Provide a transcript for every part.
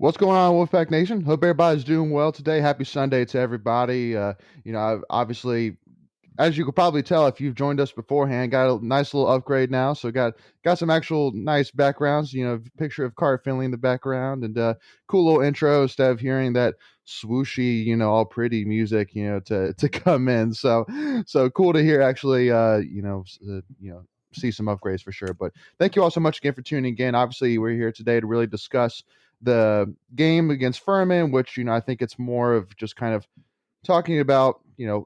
What's going on, Wolfpack Nation? Hope everybody's doing well today. Happy Sunday to everybody. Obviously, as you could probably tell if you've joined us beforehand, got a nice little upgrade now. So got some actual nice backgrounds. Picture of Carter Finley in the background, and cool little intro instead of hearing that swooshy, all pretty music, to come in. So cool to hear actually, see some upgrades for sure. But thank you all so much again for tuning in. Obviously, we're here today to really discuss the game against Furman, which I think it's more of just kind of talking about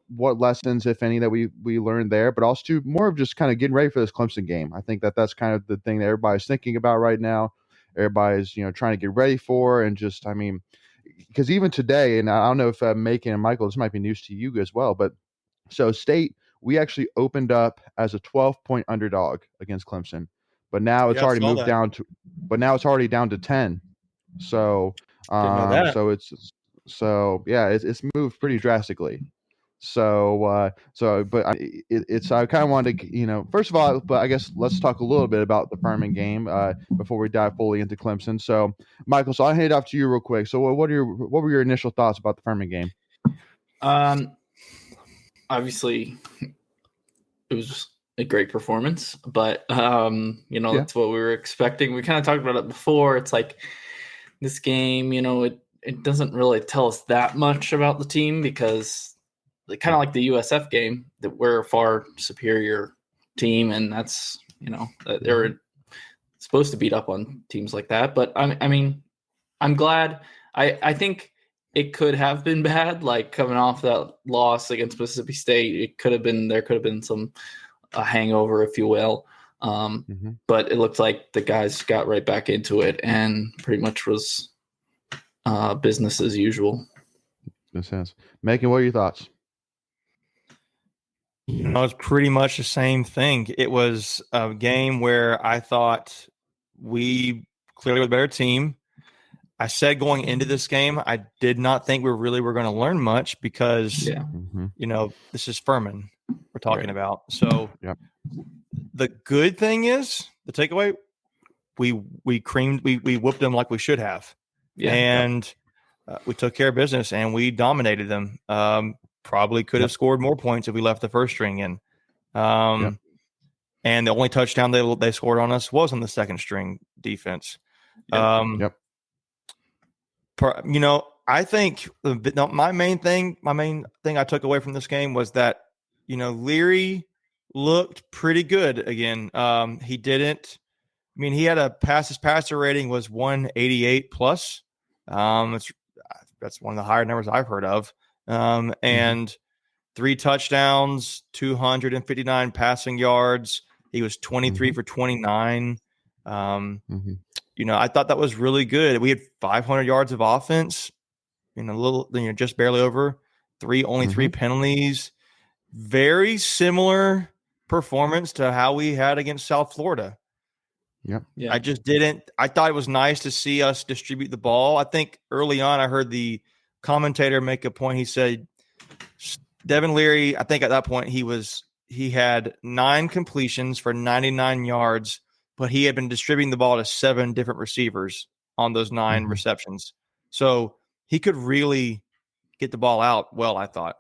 what lessons, if any, that we learned there, but also more of just kind of getting ready for this Clemson game. I think that's kind of the thing that everybody's thinking about right now. Everybody's trying to get ready for, and just because even today, and I don't know if Macon and Michael, this might be news to you as well, but so State, we actually opened up as a 12-point underdog against Clemson, but now it's Yeah, I already saw moved that. down to, but now it's already down to 10. So, Didn't know that. it's moved pretty drastically. It's I kind of wanted to, first of all, but I guess let's talk a little bit about the Furman game before we dive fully into Clemson. So, Michael, so I'll hand it off to you real quick. So, what were your initial thoughts about the Furman game? Obviously, it was a great performance, but that's what we were expecting. We kind of talked about it before. It's like this game, it doesn't really tell us that much about the team because kind of like the USF game, that we're a far superior team, and that's they're supposed to beat up on teams like that. But I mean, I'm glad. I think it could have been bad, like coming off that loss against Mississippi State. There could have been a hangover, if you will. But it looked like the guys got right back into it and pretty much was business as usual. Makes sense. Macon, what are your thoughts? It's pretty much the same thing. It was a game where I thought we clearly were the better team. I said going into this game, I did not think we really were going to learn much because, this is Furman we're talking about. So the good thing is, the takeaway, we whooped them like we should have. And we took care of business and we dominated them. Probably could have scored more points if we left the first string in. And the only touchdown they scored on us was on the second string defense. I think my main thing I took away from this game was that, Leary looked pretty good again. He didn't. I mean, he had his passer rating was 188 plus. That's one of the higher numbers I've heard of. And 3 touchdowns, 259 passing yards. He was 23 for 29. I thought that was really good. We had 500 yards of offense, just barely over. Only 3 penalties. Very similar performance to how we had against South Florida. I thought it was nice to see us distribute the ball. I think early on I heard the commentator make a point. He said, Devin Leary, I think at that point he had 9 completions for 99 yards, but he had been distributing the ball to 7 different receivers on those 9 receptions. So he could really get the ball out well, I thought.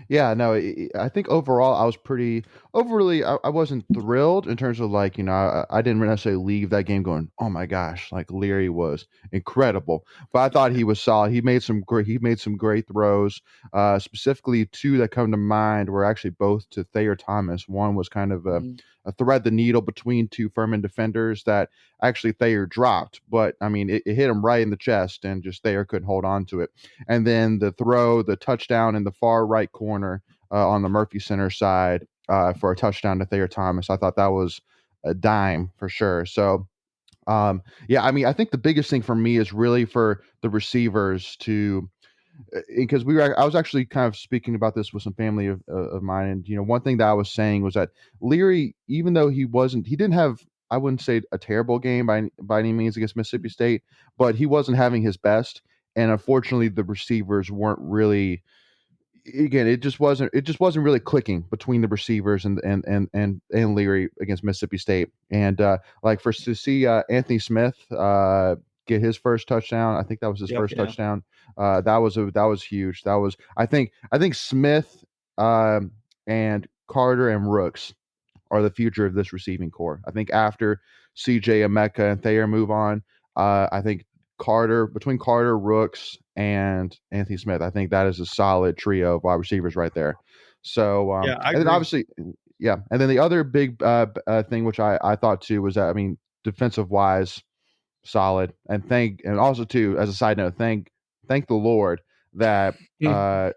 Yeah, no, I think overall I was pretty overly. I wasn't thrilled in terms of I didn't necessarily leave that game going, oh my gosh, like Leary was incredible. But I thought he was solid. He made some great throws. Specifically, 2 that come to mind were actually both to Thayer Thomas. One was kind of a thread the needle between 2 Furman defenders that actually Thayer dropped, but I mean it hit him right in the chest, and just Thayer couldn't hold on to it. And then the touchdown in the far right corner on the Murphy Center side for a touchdown to Thayer Thomas. I thought that was a dime for sure. So, I mean, I think the biggest thing for me is really for the receivers to, because I was actually kind of speaking about this with some family of mine, and one thing that I was saying was that Leary, even though he didn't have, I wouldn't say a terrible game by any means against Mississippi State, but he wasn't having his best, and unfortunately the receivers weren't really. Again, it just wasn't really clicking between the receivers and Leary against Mississippi State, and to see Anthony Smith get his first touchdown. I think that was his first Yeah. touchdown. That was huge. That was I think Smith and Carter and Rooks are the future of this receiving core. I think after CJ Emeka and Thayer move on, I think between Carter, Rooks, and Anthony Smith, I think that is a solid trio of wide receivers right there. So, Yeah, I and then agree. obviously, yeah, and then the other big thing which I thought too was that, I mean, defensive wise, solid, and also too, as a side note, thank the Lord that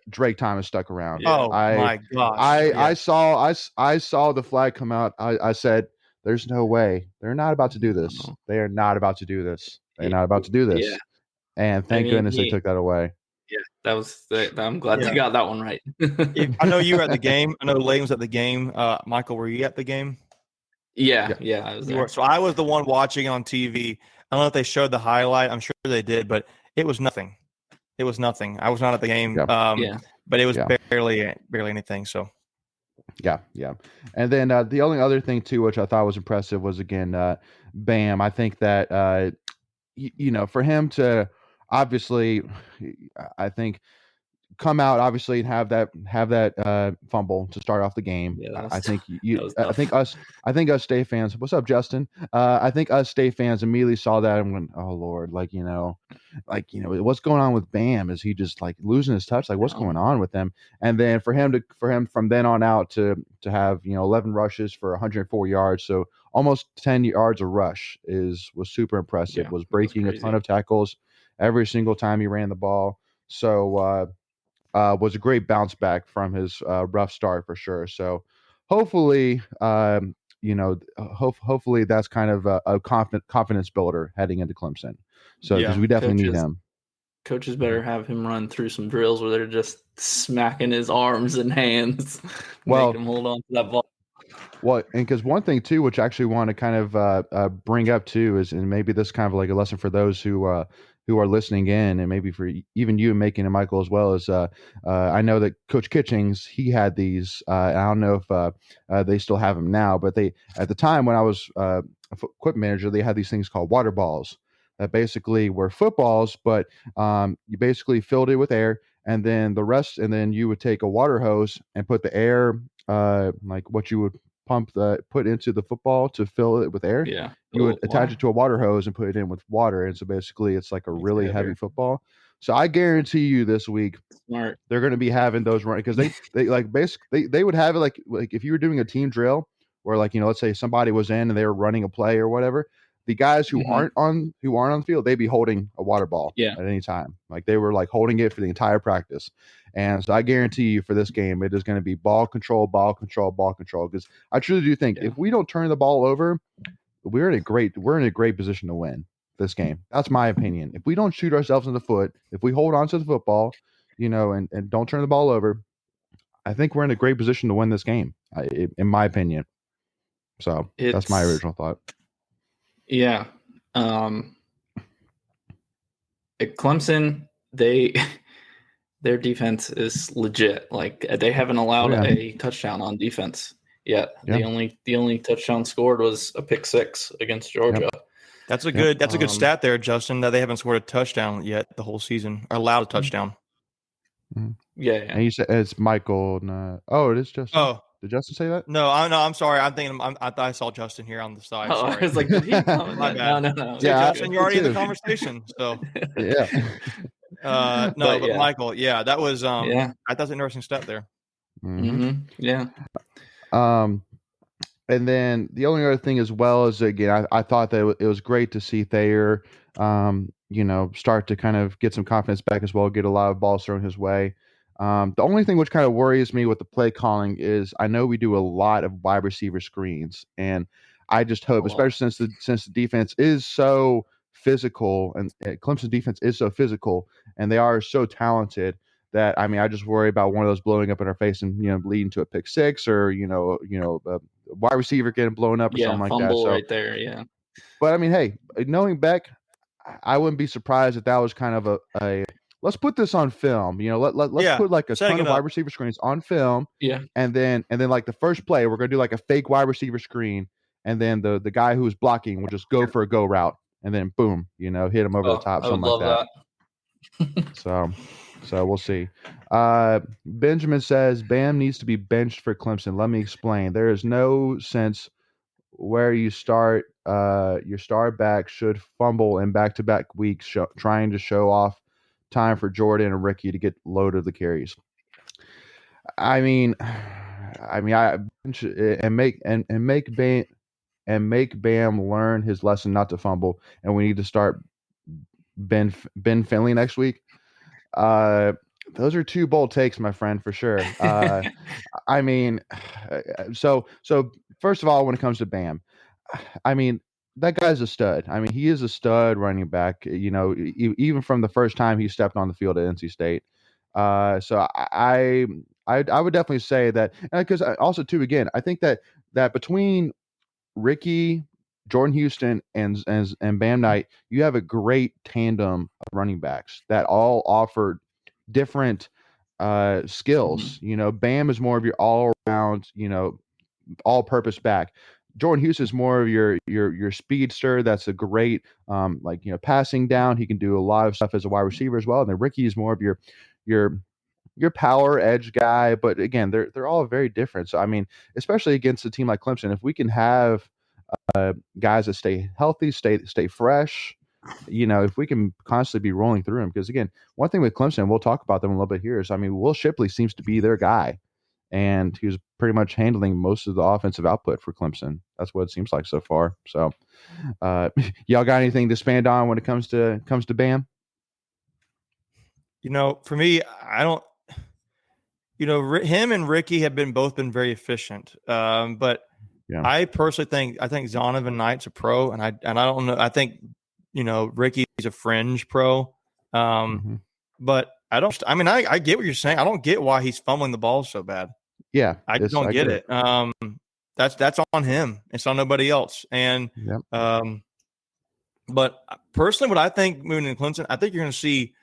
Drake Thomas stuck around. Yeah. Oh my gosh! I saw the flag come out. I said, "There's no way. They're not about to do this. They are not about to do this. They're not about to do this." Yeah. And thank goodness they took that away. Yeah, that was. I'm glad they got that one right. I know you were at the game. I know Layton was at the game. Michael, were you at the game? Yeah, I was there. So I was the one watching on TV. I don't know if they showed the highlight. I'm sure they did, but it was nothing. It was nothing. I was not at the game. But it was barely anything. So. Yeah. And then the only other thing too, which I thought was impressive, was again Bam. I think that for him to obviously, I think, come out obviously and have that fumble to start off the game. Yeah, I think I think us State fans. What's up, Justin? I think us State fans immediately saw that and went, "Oh Lord!" What's going on with Bam? Is he just like losing his touch? Like, what's going on with him? And then for him from then on out to have 11 rushes for 104 yards, so almost 10 yards a rush was super impressive. Was breaking a ton of tackles every single time he ran the ball. So was a great bounce back from his rough start for sure. So hopefully, hopefully that's kind of a confidence builder heading into Clemson. So because we definitely need him. Coaches better have him run through some drills where they're just smacking his arms and hands, making him hold on to that ball. Well, and because one thing too, which I actually want to kind of bring up too, is, and maybe this kind of like a lesson for those who are listening in, and maybe for even you, Macon and Michael as well, is I know that Coach Kitchings, he had these. I don't know if they still have them now, but they, at the time when I was equipment manager, they had these things called water balls that basically were footballs, but you basically filled it with air, and then and then you would take a water hose and put the air, like what you would put into the football to fill it with air. Yeah, you would attach it to a water hose and put it in with water, and so basically it's like a really heavy football. So I guarantee you this week they're going to be having those running, because they like basically they would have it like if you were doing a team drill where, like, let's say somebody was in and they were running a play or whatever, the guys who aren't on the field, they'd be holding a water ball at any time. Like they were like holding it for the entire practice. And so I guarantee you for this game, it is going to be ball control, ball control, ball control. Because I truly do think if we don't turn the ball over, we're in a great position to win this game. That's my opinion. If we don't shoot ourselves in the foot, if we hold on to the football, and don't turn the ball over, I think we're in a great position to win this game, in my opinion. So that's my original thought. Yeah. At Clemson, their defense is legit. Like, they haven't allowed a touchdown on defense yet. The only touchdown scored was a pick 6 against Georgia. That's a good stat there, Justin, that they haven't scored a touchdown yet the whole season, or allowed a touchdown. Yeah. And you said it's Michael. It is Justin. Oh, did Justin say that? No, I'm sorry. I'm thinking. I thought I saw Justin here on the side. Sorry. I was like, did he come? My bad. No. Yeah, Justin, you're already in the conversation. So yeah. But Michael, that was I thought it was an interesting step there. Yeah. And then the only other thing as well is, again, I thought that it was great to see Thayer, start to kind of get some confidence back as well, get a lot of balls thrown his way. The only thing which kind of worries me with the play calling is I know we do a lot of wide receiver screens, and I just hope, especially since the defense is so physical, and Clemson defense is so physical, and they are so talented, that I just worry about one of those blowing up in our face and leading to a pick 6, or a wide receiver getting blown up or something like that. So right there, yeah. But hey, knowing Beck, I wouldn't be surprised if that was kind of a let's put this on film. Let's put like a ton of wide receiver screens on film. Yeah. And then like the first play, we're gonna do like a fake wide receiver screen, and then the guy who's blocking will just go for a go route and then boom, hit him over the top, I would something like love that. So we'll see. Benjamin says Bam needs to be benched for Clemson. Let me explain. There is no sense where you start. Your star back should fumble in back-to-back weeks, trying to show off time for Jordan and Ricky to get load of the carries. I mean, I and make Bam learn his lesson not to fumble, and we need to start Ben Finley next week. Those are two bold takes, my friend, for sure. I mean, so first of all, when it comes to Bam, I mean, that guy's a stud. I mean, he is a stud running back. Even from the first time he stepped on the field at NC State. So I would definitely say that, because also too, again, I think that between Ricky, Jordan Houston, and Bam Knight, you have a great tandem of running backs that all offer different skills. Bam is more of your all around, all purpose back. Jordan Houston is more of your speedster. That's a great passing down. He can do a lot of stuff as a wide receiver as well. And then Ricky is more of your power edge guy. But again, they're all very different. So I mean, especially against a team like Clemson, if we can have guys that stay healthy, stay fresh, if we can constantly be rolling through them. Because again, one thing with Clemson, we'll talk about them a little bit here, is I mean, Will Shipley seems to be their guy, and he was pretty much handling most of the offensive output for Clemson. That's what it seems like so far. So, y'all got anything to expand on when it comes to Bam? For me, I don't. Him and Ricky have both been very efficient, but yeah. I personally think Zonovan Knight's a pro, and I don't know. I think Ricky's a fringe pro, but I don't. I mean, I get what you're saying. I don't get why he's fumbling the ball so bad. Yeah, I don't get it. That's on him. It's on nobody else. And but personally, what I think moving into Clemson, I think you're going to see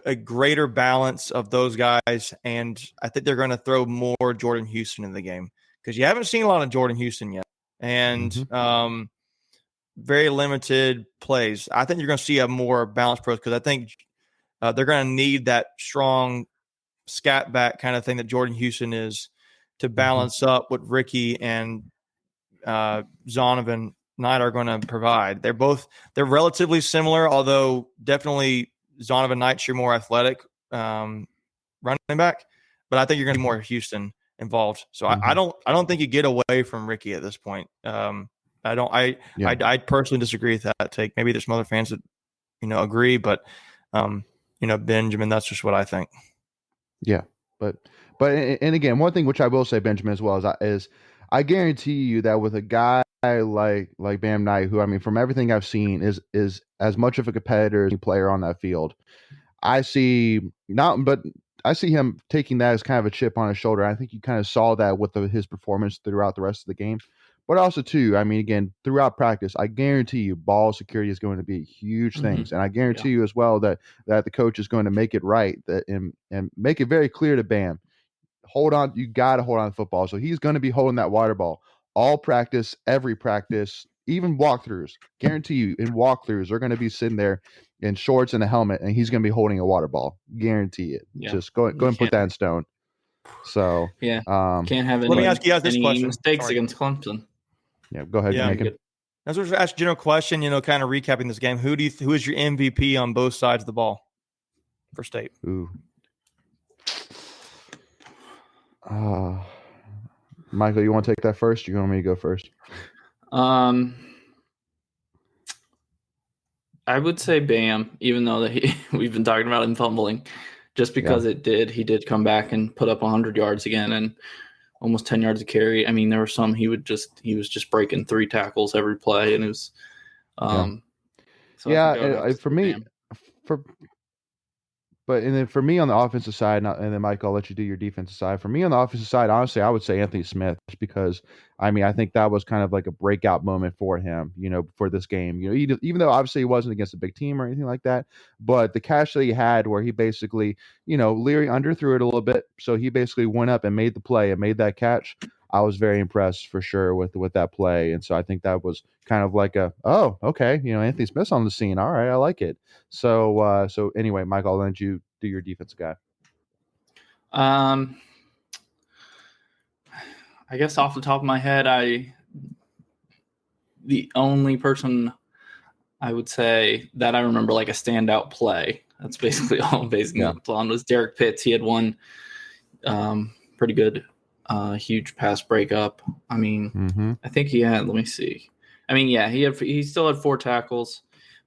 a greater balance of those guys, and I think they're going to throw more Jordan Houston in the game, because you haven't seen a lot of Jordan Houston yet, and very limited plays. I think you're going to see a more balanced approach, because I think they're going to need that strong scat back kind of thing that Jordan Houston is to balance up what Ricky and Zonovan Knight are going to provide. They're relatively similar, although definitely Zonovan Knight's your more athletic running back, but I think you're going to be more Houston involved. So I don't think you get away from Ricky at this point. I personally disagree with that take. Maybe there's some other fans that agree, but Benjamin, that's just what I think. Yeah, but and again, one thing which I will say, Benjamin, as well, is I guarantee you that with a guy like Bam Knight, who, I mean, from everything I've seen, is as much of a competitor as any player on that field. I see him taking that as kind of a chip on his shoulder. I think you kind of saw that with his performance throughout the rest of the game. But also, too, I mean, again, throughout practice, I guarantee you ball security is going to be huge things. And I guarantee you as well that the coach is going to make it right and make it very clear to Bam, hold on, you got to hold on to the football. So he's going to be holding that water ball all practice, every practice, even walkthroughs. Guarantee you, in walkthroughs, they're going to be sitting there in shorts and a helmet, and he's going to be holding a water ball. Guarantee it. Yeah. Just go and put that in stone. So can't have any, let me ask you guys this question. Mistakes against Clemson. Yeah, go ahead. Yeah, I was going to ask a general question. Kind of recapping this game. Who is your MVP on both sides of the ball for State? Ooh. Michael, you want to take that first? Or you want me to go first? I would say Bam, even though we've been talking about him fumbling, just because he did come back and put up 100 yards again and almost 10 yards of carry. I mean, there were some he was just breaking 3 tackles every play, and it was for me, and then for me on the offensive side, and then Mike, I'll let you do your defensive side. For me on the offensive side, honestly, I would say Anthony Smith, just because I mean, I think that was kind of like a breakout moment for him, for this game. Even though obviously he wasn't against a big team or anything like that, but the catch that he had where he basically, Leary underthrew it a little bit, so he basically went up and made the play and made that catch. I was very impressed for sure with that play. And so I think that was kind of like oh, okay, Anthony Smith's on the scene. All right, I like it. So anyway, Mike, I'll let you do your defensive guy. I guess off the top of my head, the only person I would say that I remember like a standout play. That's basically all I'm basing it on was Derek Pitts. He had one pretty good, huge pass breakup. I mean, I think he had. Let me see. I mean, yeah, he still had 4 tackles,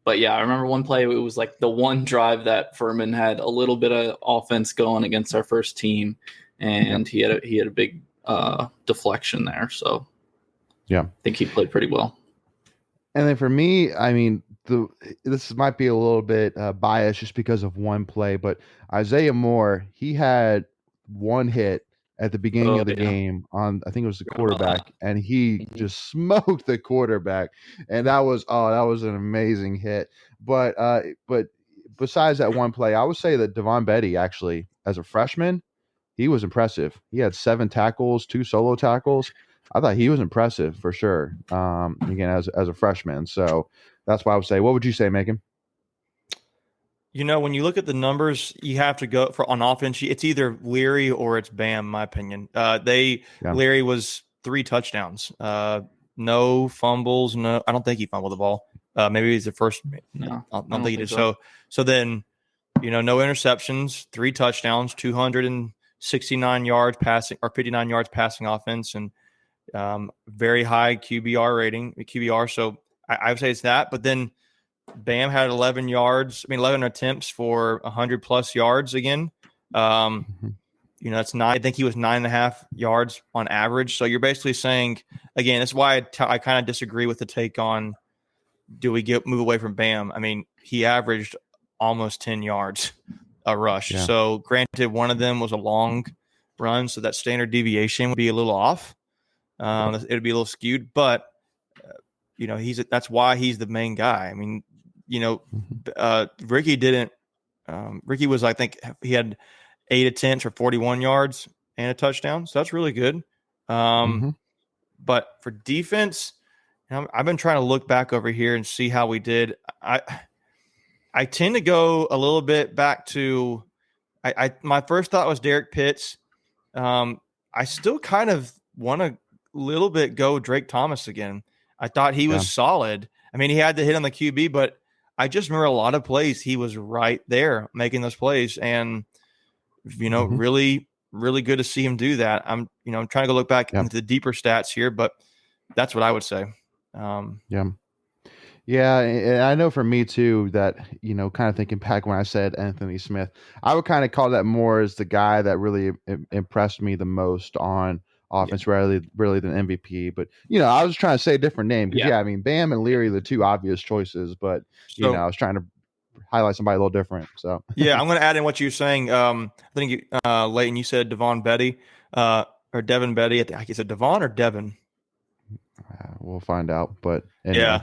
but yeah, I remember one play. It was like the one drive that Furman had a little bit of offense going against our first team, and he had a big deflection there. So yeah, I think he played pretty well. And then for me, I mean, this might be a little bit biased just because of one play, but Isaiah Moore, he had one hit at the beginning of the game on, I think it was the quarterback, and he just smoked the quarterback, and that was an amazing hit. But besides that one play, I would say that Devon Betty actually, as a freshman, he was impressive. He had 7 tackles, 2 solo tackles. I thought he was impressive for sure. Again, as a freshman, so that's why I would say. What would you say, Megan? When you look at the numbers, you have to go for on offense. It's either Leary or it's Bam, in my opinion. Leary was 3 touchdowns, no fumbles. No, I don't think he fumbled the ball. Maybe he's the first. No, I don't think he did. So then, no interceptions, 3 touchdowns, 269 yards passing or 59 yards passing offense, and very high QBR. So I would say it's that. But then Bam had 11 attempts for 100 plus yards again. That's 9. I think he was 9.5 yards on average. So you're basically saying, again, that's why I kind of disagree with the take on, do we move away from Bam? I mean, he averaged almost 10 yards a rush. Yeah. So granted, one of them was a long run, so that standard deviation would be a little off. It would be a little skewed, but that's why he's the main guy. I mean, Ricky didn't. Ricky was, I think, he had 8 attempts for 41 yards and a touchdown, so that's really good. But for defense, I've been trying to look back over here and see how we did. I tend to go a little bit back to. My first thought was Derek Pitts. I still kind of want to little bit go Drake Thomas again. I thought he was solid. I mean, he had to hit on the QB, but I just remember a lot of plays he was right there making those plays, and really, really good to see him do that. I'm trying to go look back into the deeper stats here, but that's what I would say. Yeah, and I know for me too that, kind of thinking back when I said Anthony Smith, I would kind of call that more as the guy that really impressed me the most on offense, really than MVP. But, I was trying to say a different name because, I mean, Bam and Leary are the 2 obvious choices, but, I was trying to highlight somebody a little different. So, yeah, I'm going to add in what you're saying. I think, Leighton, you said Devon Betty or Devin Betty. I think you said Devon or Devin. We'll find out, but anyway. Yeah.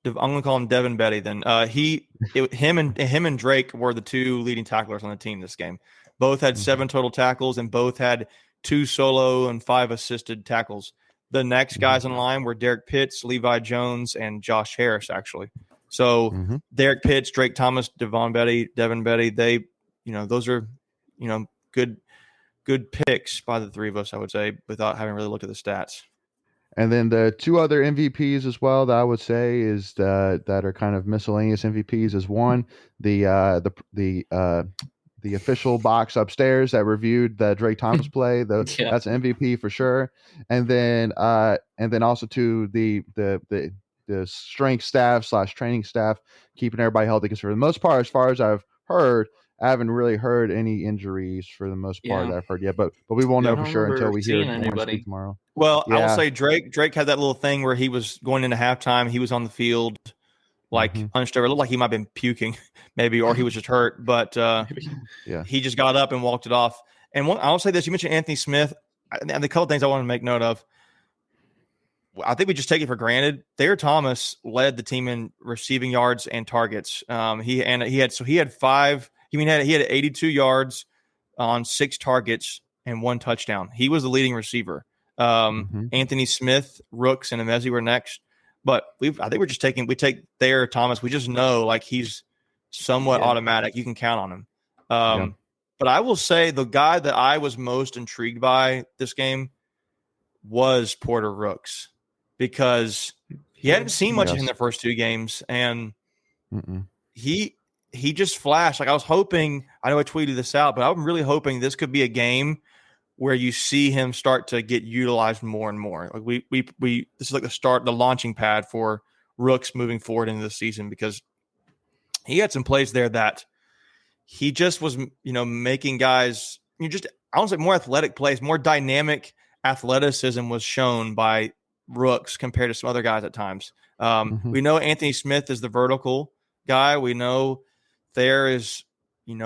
I'm going to call him Devin Betty then. Him and Drake were the 2 leading tacklers on the team this game. Both had 7 total tackles and both had 2 solo and 5 assisted tackles. The next guys in line were Derek Pitts, Levi Jones, and Josh Harris, actually. So Derek Pitts, Drake Thomas, Devin Betty, they, those are, good picks by the 3 of us, I would say, without having really looked at the stats. And then the 2 other MVPs as well that I would say is that are kind of miscellaneous MVPs is one, the official box upstairs that reviewed the Drake Thomas play. That's an MVP for sure. And then also to the strength staff / training staff keeping everybody healthy, because for the most part, as far as I've heard, I haven't really heard any injuries for the most part that I've heard yet, but we won't know for sure until we hear more speak tomorrow. Well, I will say Drake had that little thing where he was going into halftime. He was on the field hunched over. It looked like he might have been puking maybe, or he was just hurt, but he just got up and walked it off. And I'll say this, you mentioned Anthony Smith, and the couple things I want to make note of. I think we just take it for granted. Thayer Thomas led the team in receiving yards and targets. He had 5. He had 82 yards on 6 targets and 1 touchdown. He was the leading receiver. Anthony Smith, Rooks, and Emezi were next. But I think we take Thayer Thomas. We just know like he's somewhat automatic. You can count on him. But I will say the guy that I was most intrigued by this game was Porter Rooks, because he hadn't seen much of him in the first 2 games, and he just flashed. Like I was hoping, I know I tweeted this out, but I'm really hoping this could be a game where you see him start to get utilized more and more. Like we this is like the launching pad for Rooks moving forward into the season, because he had some plays there that he just was, making guys, I don't say more athletic plays, more dynamic athleticism was shown by Rooks compared to some other guys at times. We know Anthony Smith is the vertical guy. We know Thayer is,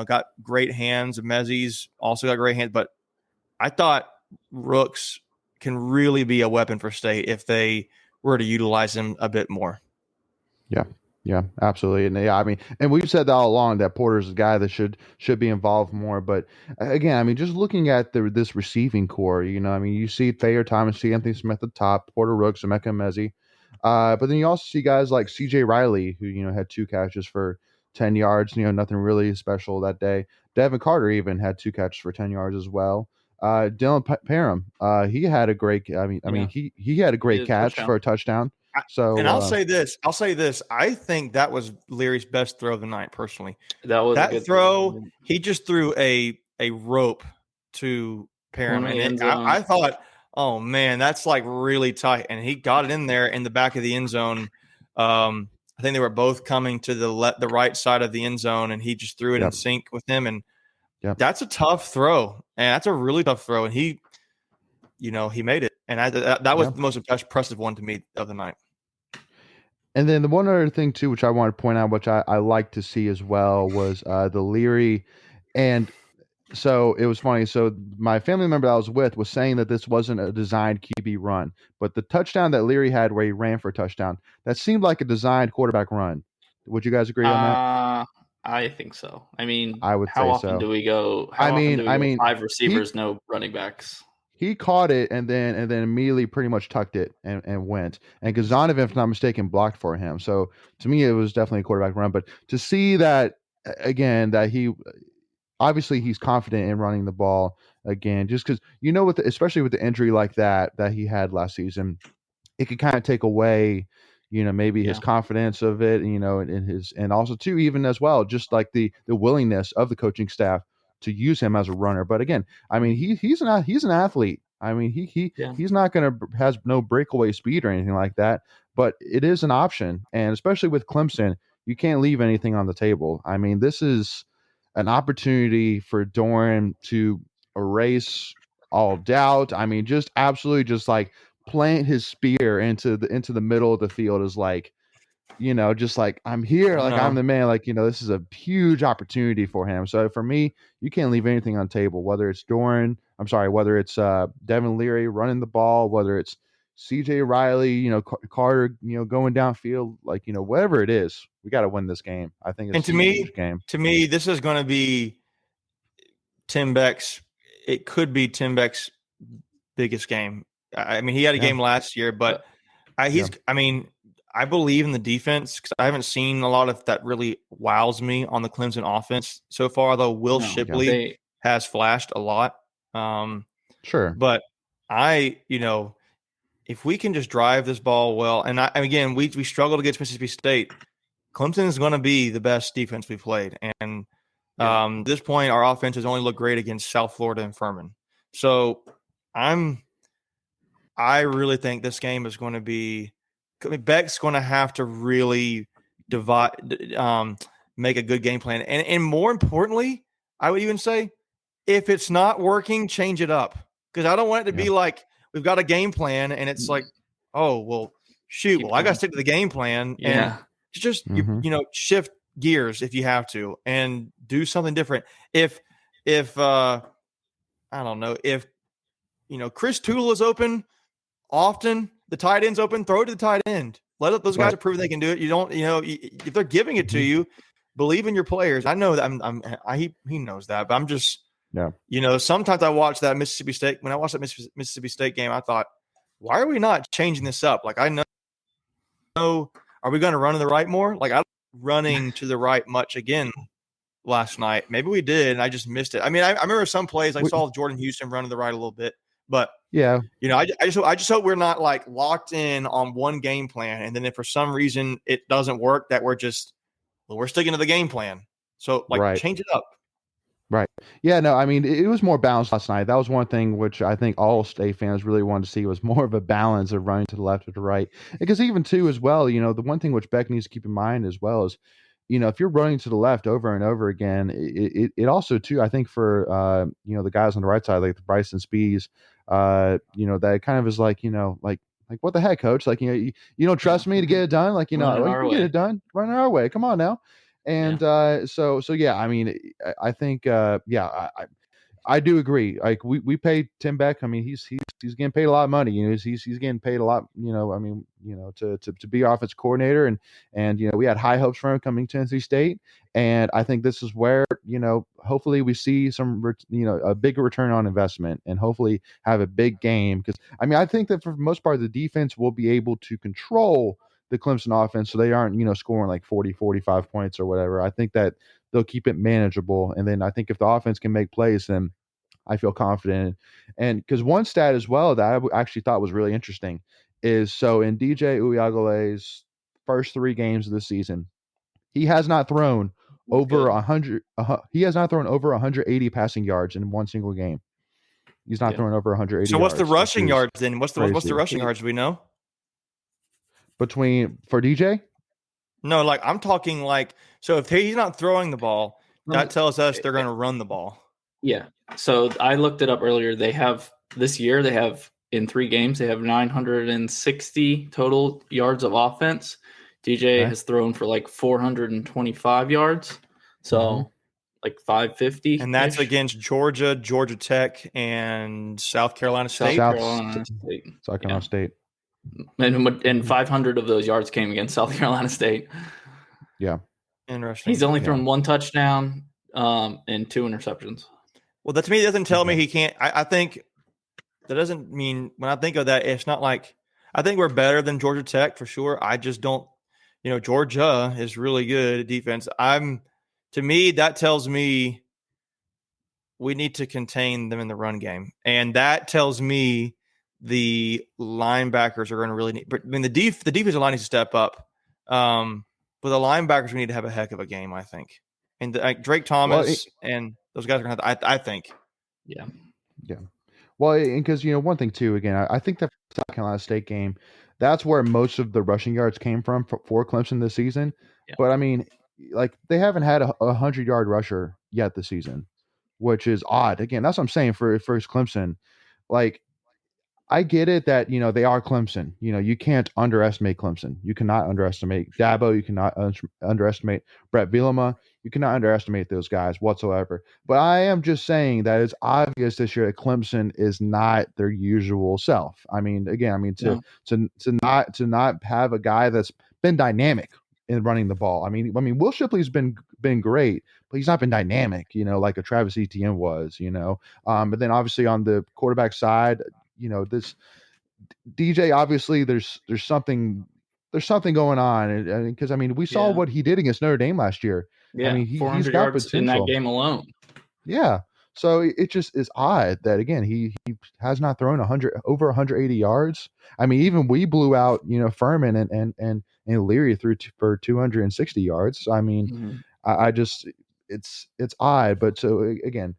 got great hands. Mezi's also got great hands, but I thought Rooks can really be a weapon for State if they were to utilize him a bit more. Yeah, absolutely. And and we've said that all along that Porter's a guy that should be involved more. But again, just looking at this receiving core, you see Thayer Thomas, see Anthony Smith at the top, Porter Rooks, Emeka Emezi. But then you also see guys like CJ Riley, who, had 2 catches for 10 yards, nothing really special that day. Devin Carter even had 2 catches for 10 yards as well. Dylan Parham, he had a great, he had a great catch for a touchdown. So, I'll say this. I think that was Leary's best throw of the night, personally. That was that a good throw. He just threw a rope to Parham, and I thought, oh man, that's like really tight. And he got it in there in the back of the end zone. I think they were both coming to the right side of the end zone, and he just threw it in sync with him. And that's a tough throw, and that's a really tough throw. And he made it, and that was the most impressive one to me of the night. And then the one other thing too, which I want to point out, which I like to see as well, was the Leary. And so it was funny. So my family member that I was with was saying that this wasn't a designed QB run, but the touchdown that Leary had where he ran for a touchdown, that seemed like a designed quarterback run. Would you guys agree on that? I think so. I would how say often so. do we go? How often do we go 5 receivers, no running backs? He caught it and then immediately pretty much tucked it and went. And Kazanev, if I'm not mistaken, blocked for him. So to me, it was definitely a quarterback run. But to see that again, that he obviously he's confident in running the ball again, just because especially with the injury like that he had last season, it could kind of take away, maybe his confidence of it, and also too, even as well, just like the willingness of the coaching staff to use him as a runner. But again, he's an athlete. He's not going to has no breakaway speed or anything like that, but it is an option. And especially with Clemson, you can't leave anything on the table. This is an opportunity for Doran to erase all doubt. Just absolutely just like plant his spear into the middle of the field is like, just like I'm here, like I'm the man, like, this is a huge opportunity for him. So for me, you can't leave anything on the table, whether it's whether it's Devin Leary running the ball, whether it's CJ Riley, Carter, going downfield, like, whatever it is, we got to win this game. I think it's a huge game. To me, this is going to be it could be Tim Beck's biggest game. He had a game last year, but I believe in the defense because I haven't seen a lot of that really wows me on the Clemson offense so far, though Will Shipley has flashed a lot. Sure. But if we can just drive this ball well, and again, we struggled against Mississippi State. Clemson is going to be the best defense we've played. And at this point, our offense has only looked great against South Florida and Furman. So I really think this game is going to be Beck's going to have to really make a good game plan. And more importantly, I would even say, if it's not working, change it up. Because I don't want it to be like we've got a game plan and it's like, oh, well, shoot, I got to stick to the game plan. And just, shift gears if you have to and do something different. If I don't know, if, Chris Toole is open often, the tight end's open, throw it to the tight end. Let those guys prove they can do it. You don't, if they're giving it to you, believe in your players. I know that he knows that, but I'm just Yeah. Sometimes I watch that Mississippi State. When I watched that Mississippi State game, I thought, why are we not changing this up? Like, I know, are we going to run to the right more? Like, I'm running to the right much again last night. Maybe we did, and I just missed it. I mean, I remember some plays. I saw Jordan Houston run to the right a little bit, but yeah, I just hope we're not like locked in on one game plan, and then if for some reason it doesn't work, that we're sticking to the game plan. So change it up. Right. Yeah, no, I mean, it was more balanced last night. That was one thing which I think all State fans really wanted to see was more of a balance of running to the left or the right. Because even too, as well, the one thing which Beck needs to keep in mind as well is, if you're running to the left over and over again, it also too, I think for, the guys on the right side, like the Bryson Spees, that kind of is like, like what the heck, coach? Like, you don't trust me to get it done? Like, you can get it done. Run our way. Come on now. And so yeah, I mean, I think I do agree. Like we paid Tim Beck. I mean, he's getting paid a lot of money. He's getting paid a lot. I mean, to be offense coordinator, and we had high hopes for him coming to Tennessee State, and I think this is where hopefully we see some a bigger return on investment, and hopefully have a big game, because I mean I think that for the most part the defense will be able to control the Clemson offense, so they aren't scoring like 40, 45 points or whatever. I think that they'll keep it manageable, and then I think if the offense can make plays, then I feel confident. And because one stat as well that I actually thought was really interesting is, so in DJ Uyagale's first 3 games of the season, he has not thrown over 100. He has not thrown over 180 passing yards in one single game. He's not throwing over 180. So what's the rushing yards then? What's the rushing yards? Do we know? For DJ? No, like I'm talking like, so if he's not throwing the ball, that tells us they're going to run the ball. Yeah. So I looked it up earlier. They have in 3 games, they have 960 total yards of offense. DJ has thrown for like 425 yards. So like 550. And that's against Georgia, Georgia Tech, and South Carolina State. South Carolina State. And 500 of those yards came against South Carolina State. Yeah. Interesting. He's only thrown 1 touchdown and 2 interceptions. Well, that to me doesn't tell me he can't. I think that doesn't mean, when I think of that, it's not like, I think we're better than Georgia Tech for sure. I just don't, Georgia is really good at defense. To me, that tells me we need to contain them in the run game. And that tells me the linebackers are going to really need, but I mean, the defensive line needs to step up. But the linebackers, we need to have a heck of a game, I think. And Drake Thomas and those guys are going to have to, I think. Yeah. Yeah. Well, because, one thing too, again, I think that South Carolina State game, that's where most of the rushing yards came from for Clemson this season. Yeah. But I mean, like they haven't had a 100-yard rusher yet this season, which is odd. Again, that's what I'm saying for Clemson. Like, I get it that, they are Clemson. You can't underestimate Clemson. You cannot underestimate Dabo. You cannot underestimate Brett Bielema. You cannot underestimate those guys whatsoever. But I am just saying that it's obvious this year that Clemson is not their usual self. I mean, again, to not have a guy that's been dynamic in running the ball. I mean, Will Shipley's been great, but he's not been dynamic, like a Travis Etienne was, But then obviously on the quarterback side, this DJ, obviously there's something going on, and because I mean we saw what he did against Notre Dame last year. Yeah, I mean he's got yards potential in that game alone. Yeah, so it just is odd that again he has not thrown over 180 yards. I mean even we blew out Furman and Leary threw for 260 yards. I mean I just it's odd, but so again.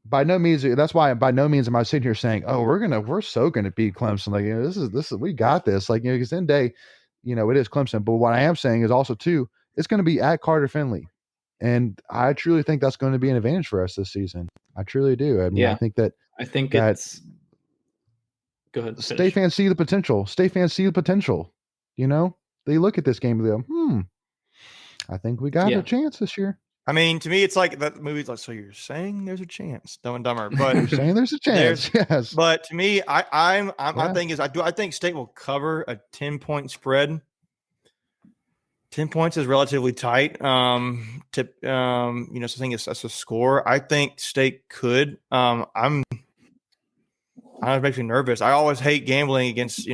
By no means. That's why by no means am I sitting here saying, "Oh, we're so gonna beat Clemson." Like this is we got this. Like because in day, it is Clemson. But what I am saying is also too, it's going to be at Carter Finley, and I truly think that's going to be an advantage for us this season. I truly do. I mean, I think it's. Go ahead. State fans see the potential. State fans see the potential. They look at this game and go, I think we got a chance this year. I mean, to me, it's like that movie's like, so you're saying there's a chance, Dumb and Dumber, but you're saying there's a chance, yes. But to me, my thing is, I think State will cover a 10-point spread. 10 points is relatively tight. So I think that's a score. I think State could. I makes me nervous. I always hate gambling against,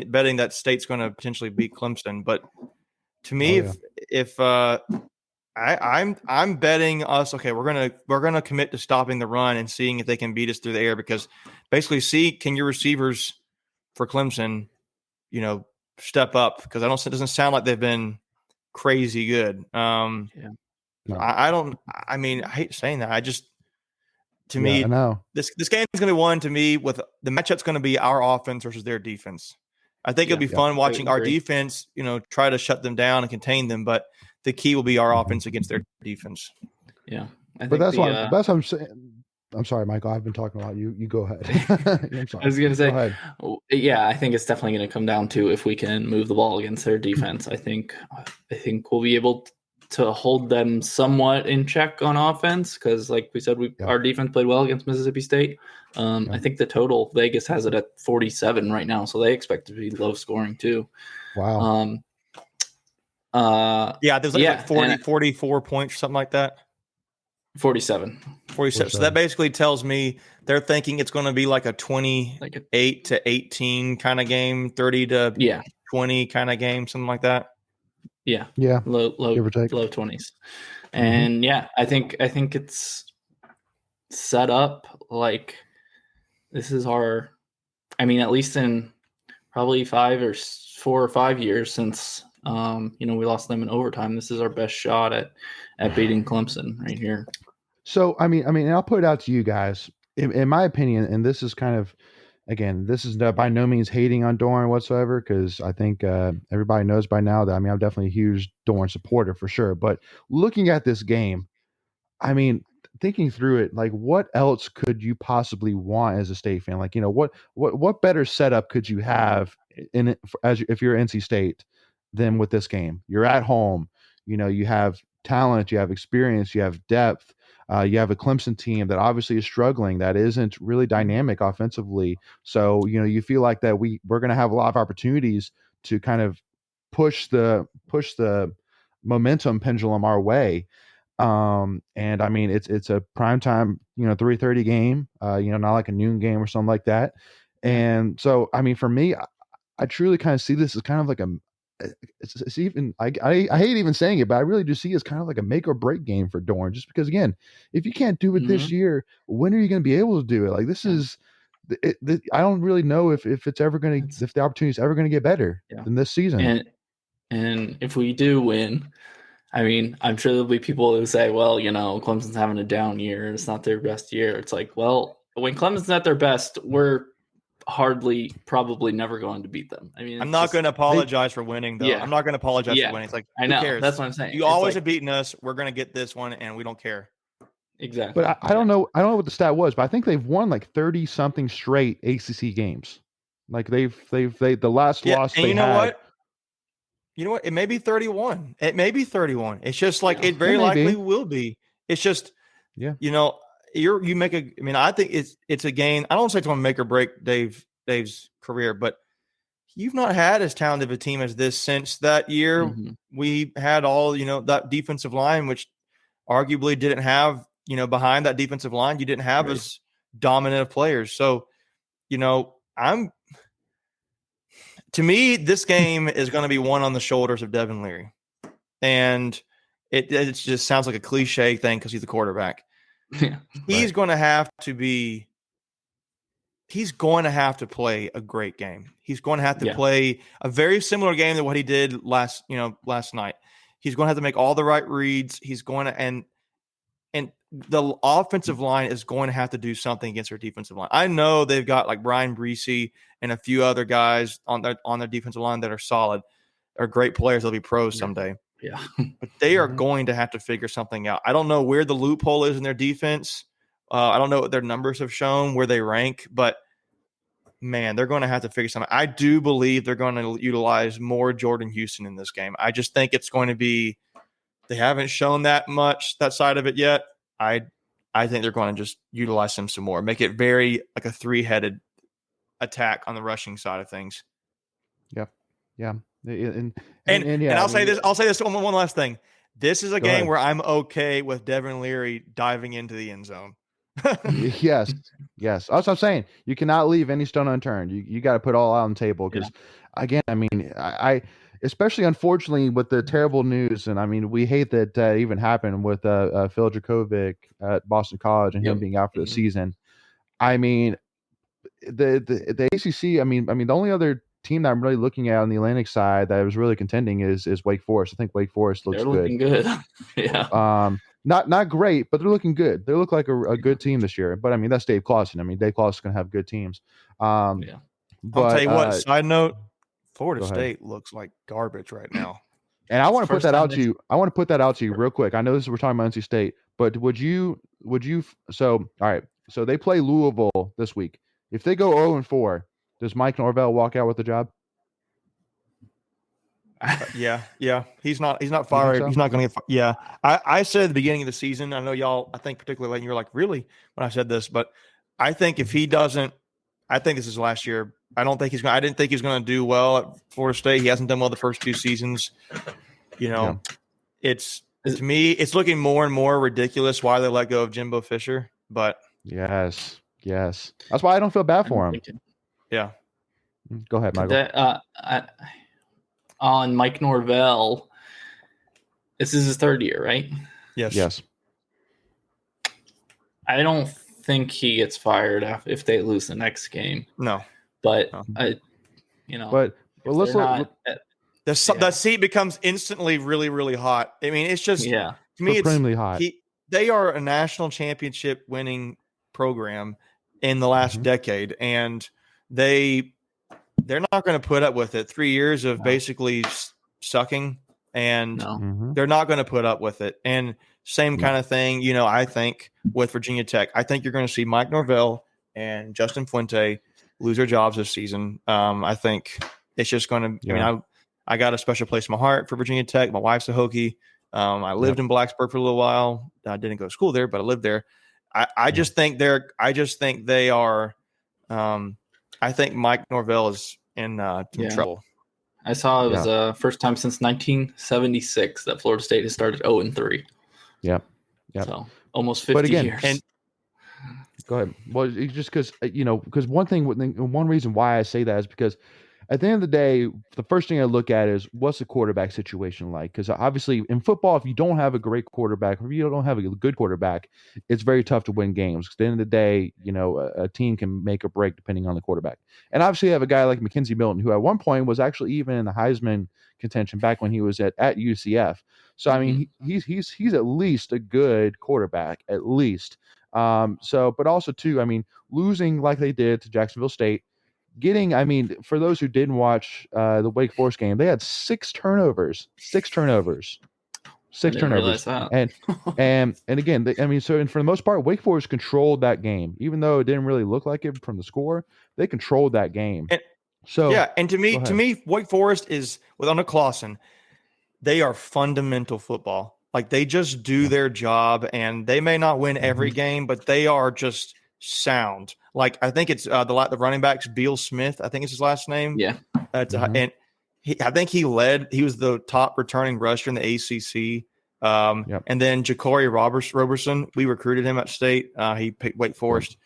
betting that State's going to potentially beat Clemson. But to me, I'm betting us. Okay, we're gonna commit to stopping the run and seeing if they can beat us through the air, because basically, can your receivers for Clemson, step up, because it doesn't sound like they've been crazy good. No. I hate saying that. To me, I know. this game is going to be won to me with the matchup's going to be our offense versus their defense. I think it'll be fun watching our defense, try to shut them down and contain them, but the key will be our offense against their defense. Yeah. But that's what I'm saying. I'm sorry, Michael. I've been talking a lot. You go ahead. I'm sorry. I was going to say, yeah, I think it's definitely going to come down to if we can move the ball against their defense. I think we'll be able to hold them somewhat in check on offense, because, like we said, our defense played well against Mississippi State. I think the total, Vegas has it at 47 right now, so they expect to be low scoring too. Wow. There's like 44 points or something like that. 47. So that basically tells me they're thinking it's going to be like a 28 to 18 kind of game, 30 to 20 kind of game, something like that. Yeah. Low 20s. And I think it's set up like this is our, at least in probably 4 or 5 years since we lost them in overtime, this is our best shot at beating Clemson right here. So I'll put it out to you guys. In my opinion, and this is kind of, again, this is by no means hating on Doran whatsoever, because I think everybody knows by now that I'm definitely a huge Doran supporter for sure. But looking at this game, thinking through it, like, what else could you possibly want as a State fan? Like, what better setup could you have in it if you're NC State than with this game? You're at home. You have talent, you have experience, you have depth. You have a Clemson team that obviously is struggling, that isn't really dynamic offensively. So, you feel like that we're going to have a lot of opportunities to kind of push the momentum pendulum our way. And it's a primetime, 3:30 game, not like a noon game or something like that. And so, for me, I truly kind of see this as kind of like it's even, I hate even saying it, but I really do see it as kind of like a make or break game for Doran, just because, again, if you can't do it this year, when are you going to be able to do it? Like, this is, I don't really know if it's ever going to, if the opportunity is ever going to get better than this season. And if we do win, I'm sure there'll be people who say, well, Clemson's having a down year and it's not their best year. It's like, well, when Clemson's at their best, we're probably never going to beat them. I'm not going to apologize for winning, though. I'm not going to apologize for winning. It's like, I know. Who cares? That's what I'm saying. You always have beaten us. We're going to get this one, and we don't care. Exactly. But I don't know. I don't know what the stat was, but I think they've won like 30 something straight ACC games. Like they've the last loss. And you know what? You know what? It may be 31. It may be 31. It's just like it very likely will be. It's just, you make a. I think it's a game. I don't say it's going to make or break Dave's career, but you've not had as talented of a team as this since that year. We had all that defensive line, which arguably didn't have behind that defensive line. You didn't have as dominant of players. So, to me, this game is going to be won on the shoulders of Devin Leary, and it just sounds like a cliche thing because he's the quarterback. He's going to have to be. He's going to have to play a great game. He's going to have to play a very similar game to what he did last night. He's going to have to make all the right reads. He's going to and the offensive line is going to have to do something against their defensive line. I know they've got like Brian Breesy and a few other guys on their defensive line that are solid. They're great players. They'll be pros someday. Yeah. But they are going to have to figure something out. I don't know where the loophole is in their defense. I don't know what their numbers have shown, where they rank, but man, they're going to have to figure something. I do believe they're going to utilize more Jordan Houston in this game. I just think it's going to be, they haven't shown that side of it yet. I think they're going to just utilize him some more, make it very like a 3-headed attack on the rushing side of things. Yeah. And yeah, I'll I say mean, this. I'll say this one last thing. This is a go game ahead. where I'm okay with Devin Leary diving into the end zone. Yes. That's what I'm saying. You cannot leave any stone unturned. You got to put all out on the table because, again, I mean, I especially unfortunately with the terrible news, and I mean, we hate that even happened with Phil Dracovic at Boston College and him being out for the season. I mean, the ACC. I mean, the only other team that I'm really looking at on the Atlantic side that was really contending is Wake Forest. I think Wake Forest looks They're looking good. Yeah. Not great, but they're looking good. They look like a good team this year. But I mean, that's Dave Clawson. I mean, Dave Clawson's gonna have good teams. Yeah. But I'll tell you what. Side note: Florida go ahead. State looks like garbage right now. And I want to put that out First to you. I want to put that out to you real quick. I know we're talking about NC State, but would you? So all right. So they play Louisville this week. If they go 0-4, does Mike Norvell walk out with the job? Yeah. He's not fired. so? He's not going to get fired. Yeah. I said at the beginning of the season, I know y'all, I think particularly when you're like, really, when I said this, but I think if he doesn't, I think this is last year. I didn't think he was going to do well at Florida State. He hasn't done well the first two seasons. You know, to me, it's looking more and more ridiculous why they let go of Jimbo Fisher. But yes, that's why I don't feel bad for him. Yeah, go ahead, Michael. On Mike Norvell, this is his third year, right? Yes. I don't think he gets fired if they lose the next game. No, but but let's look. The seat becomes instantly really, really hot. I mean, it's just to me, supremely hot. They are a national championship winning program in the last decade, and they're not going to put up with it. 3 years of basically sucking, and they're not going to put up with it. And same kind of thing, I think with Virginia Tech. I think you're going to see Mike Norvell and Justin Fuente lose their jobs this season. I think it's just going to. I mean, I got a special place in my heart for Virginia Tech. My wife's a Hokie. I lived in Blacksburg for a little while. I didn't go to school there, but I lived there. I just think they are. I think Mike Norvell is in trouble. I saw it was first time since 1976 that Florida State has started 0-3. Yep. So almost 50 years. And go ahead. Well, it's just because one reason why I say that is because at the end of the day, the first thing I look at is what's the quarterback situation like? Because obviously in football, if you don't have a great quarterback, or if you don't have a good quarterback, it's very tough to win games. At the end of the day, a team can make or break depending on the quarterback. And obviously you have a guy like Mackenzie Milton, who at one point was actually even in the Heisman contention back when he was at UCF. So I mean, he's at least a good quarterback, at least. But also too, I mean, losing like they did to Jacksonville State. For those who didn't watch the Wake Forest game, they had 6 turnovers. 6 turnovers. 6 turnovers. And again, and for the most part, Wake Forest controlled that game, even though it didn't really look like it from the score. They controlled that game. And to me, Wake Forest is with under Clawson. They are fundamental football. Like they just do their job, and they may not win every game, but they are just sound. Like I think it's the running backs, Beal Smith, I think it's his last name. Yeah. And I think he was the top returning rusher in the ACC. And then Ja'Cory Roberson, we recruited him at State. He picked Wake Forest.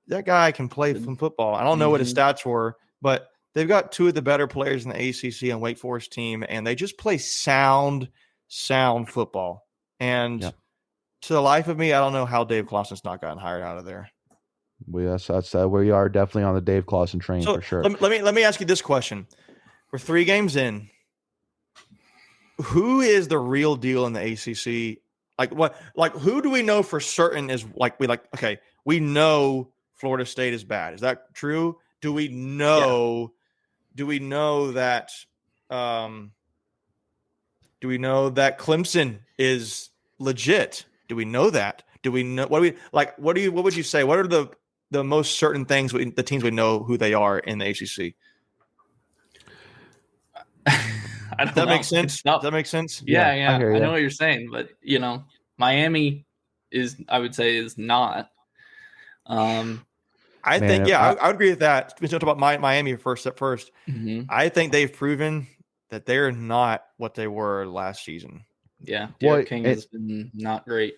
That guy can play some football. I don't know what his stats were, but they've got 2 of the better players in the ACC and Wake Forest team, and they just play sound football. And to the life of me, I don't know how Dave Clawson's not gotten hired out of there. That's we are definitely on the Dave Clawson train for sure. Let me ask you this question: we're 3 games in. Who is the real deal in the ACC? Who do we know for certain is okay, we know Florida State is bad. Is that true? Do we know? Yeah. Do we know that? Do we know that Clemson is legit? Do we know that? Do we know what would you say? What are the most certain things the teams we know who they are in the ACC? Does that make sense? Does that make sense? Yeah. I know what you're saying, but Miami I would say is not. I think I would agree with that. We talked about Miami first. Mm-hmm. I think they've proven that they're not what they were last season. Yeah, Derek King has been not great.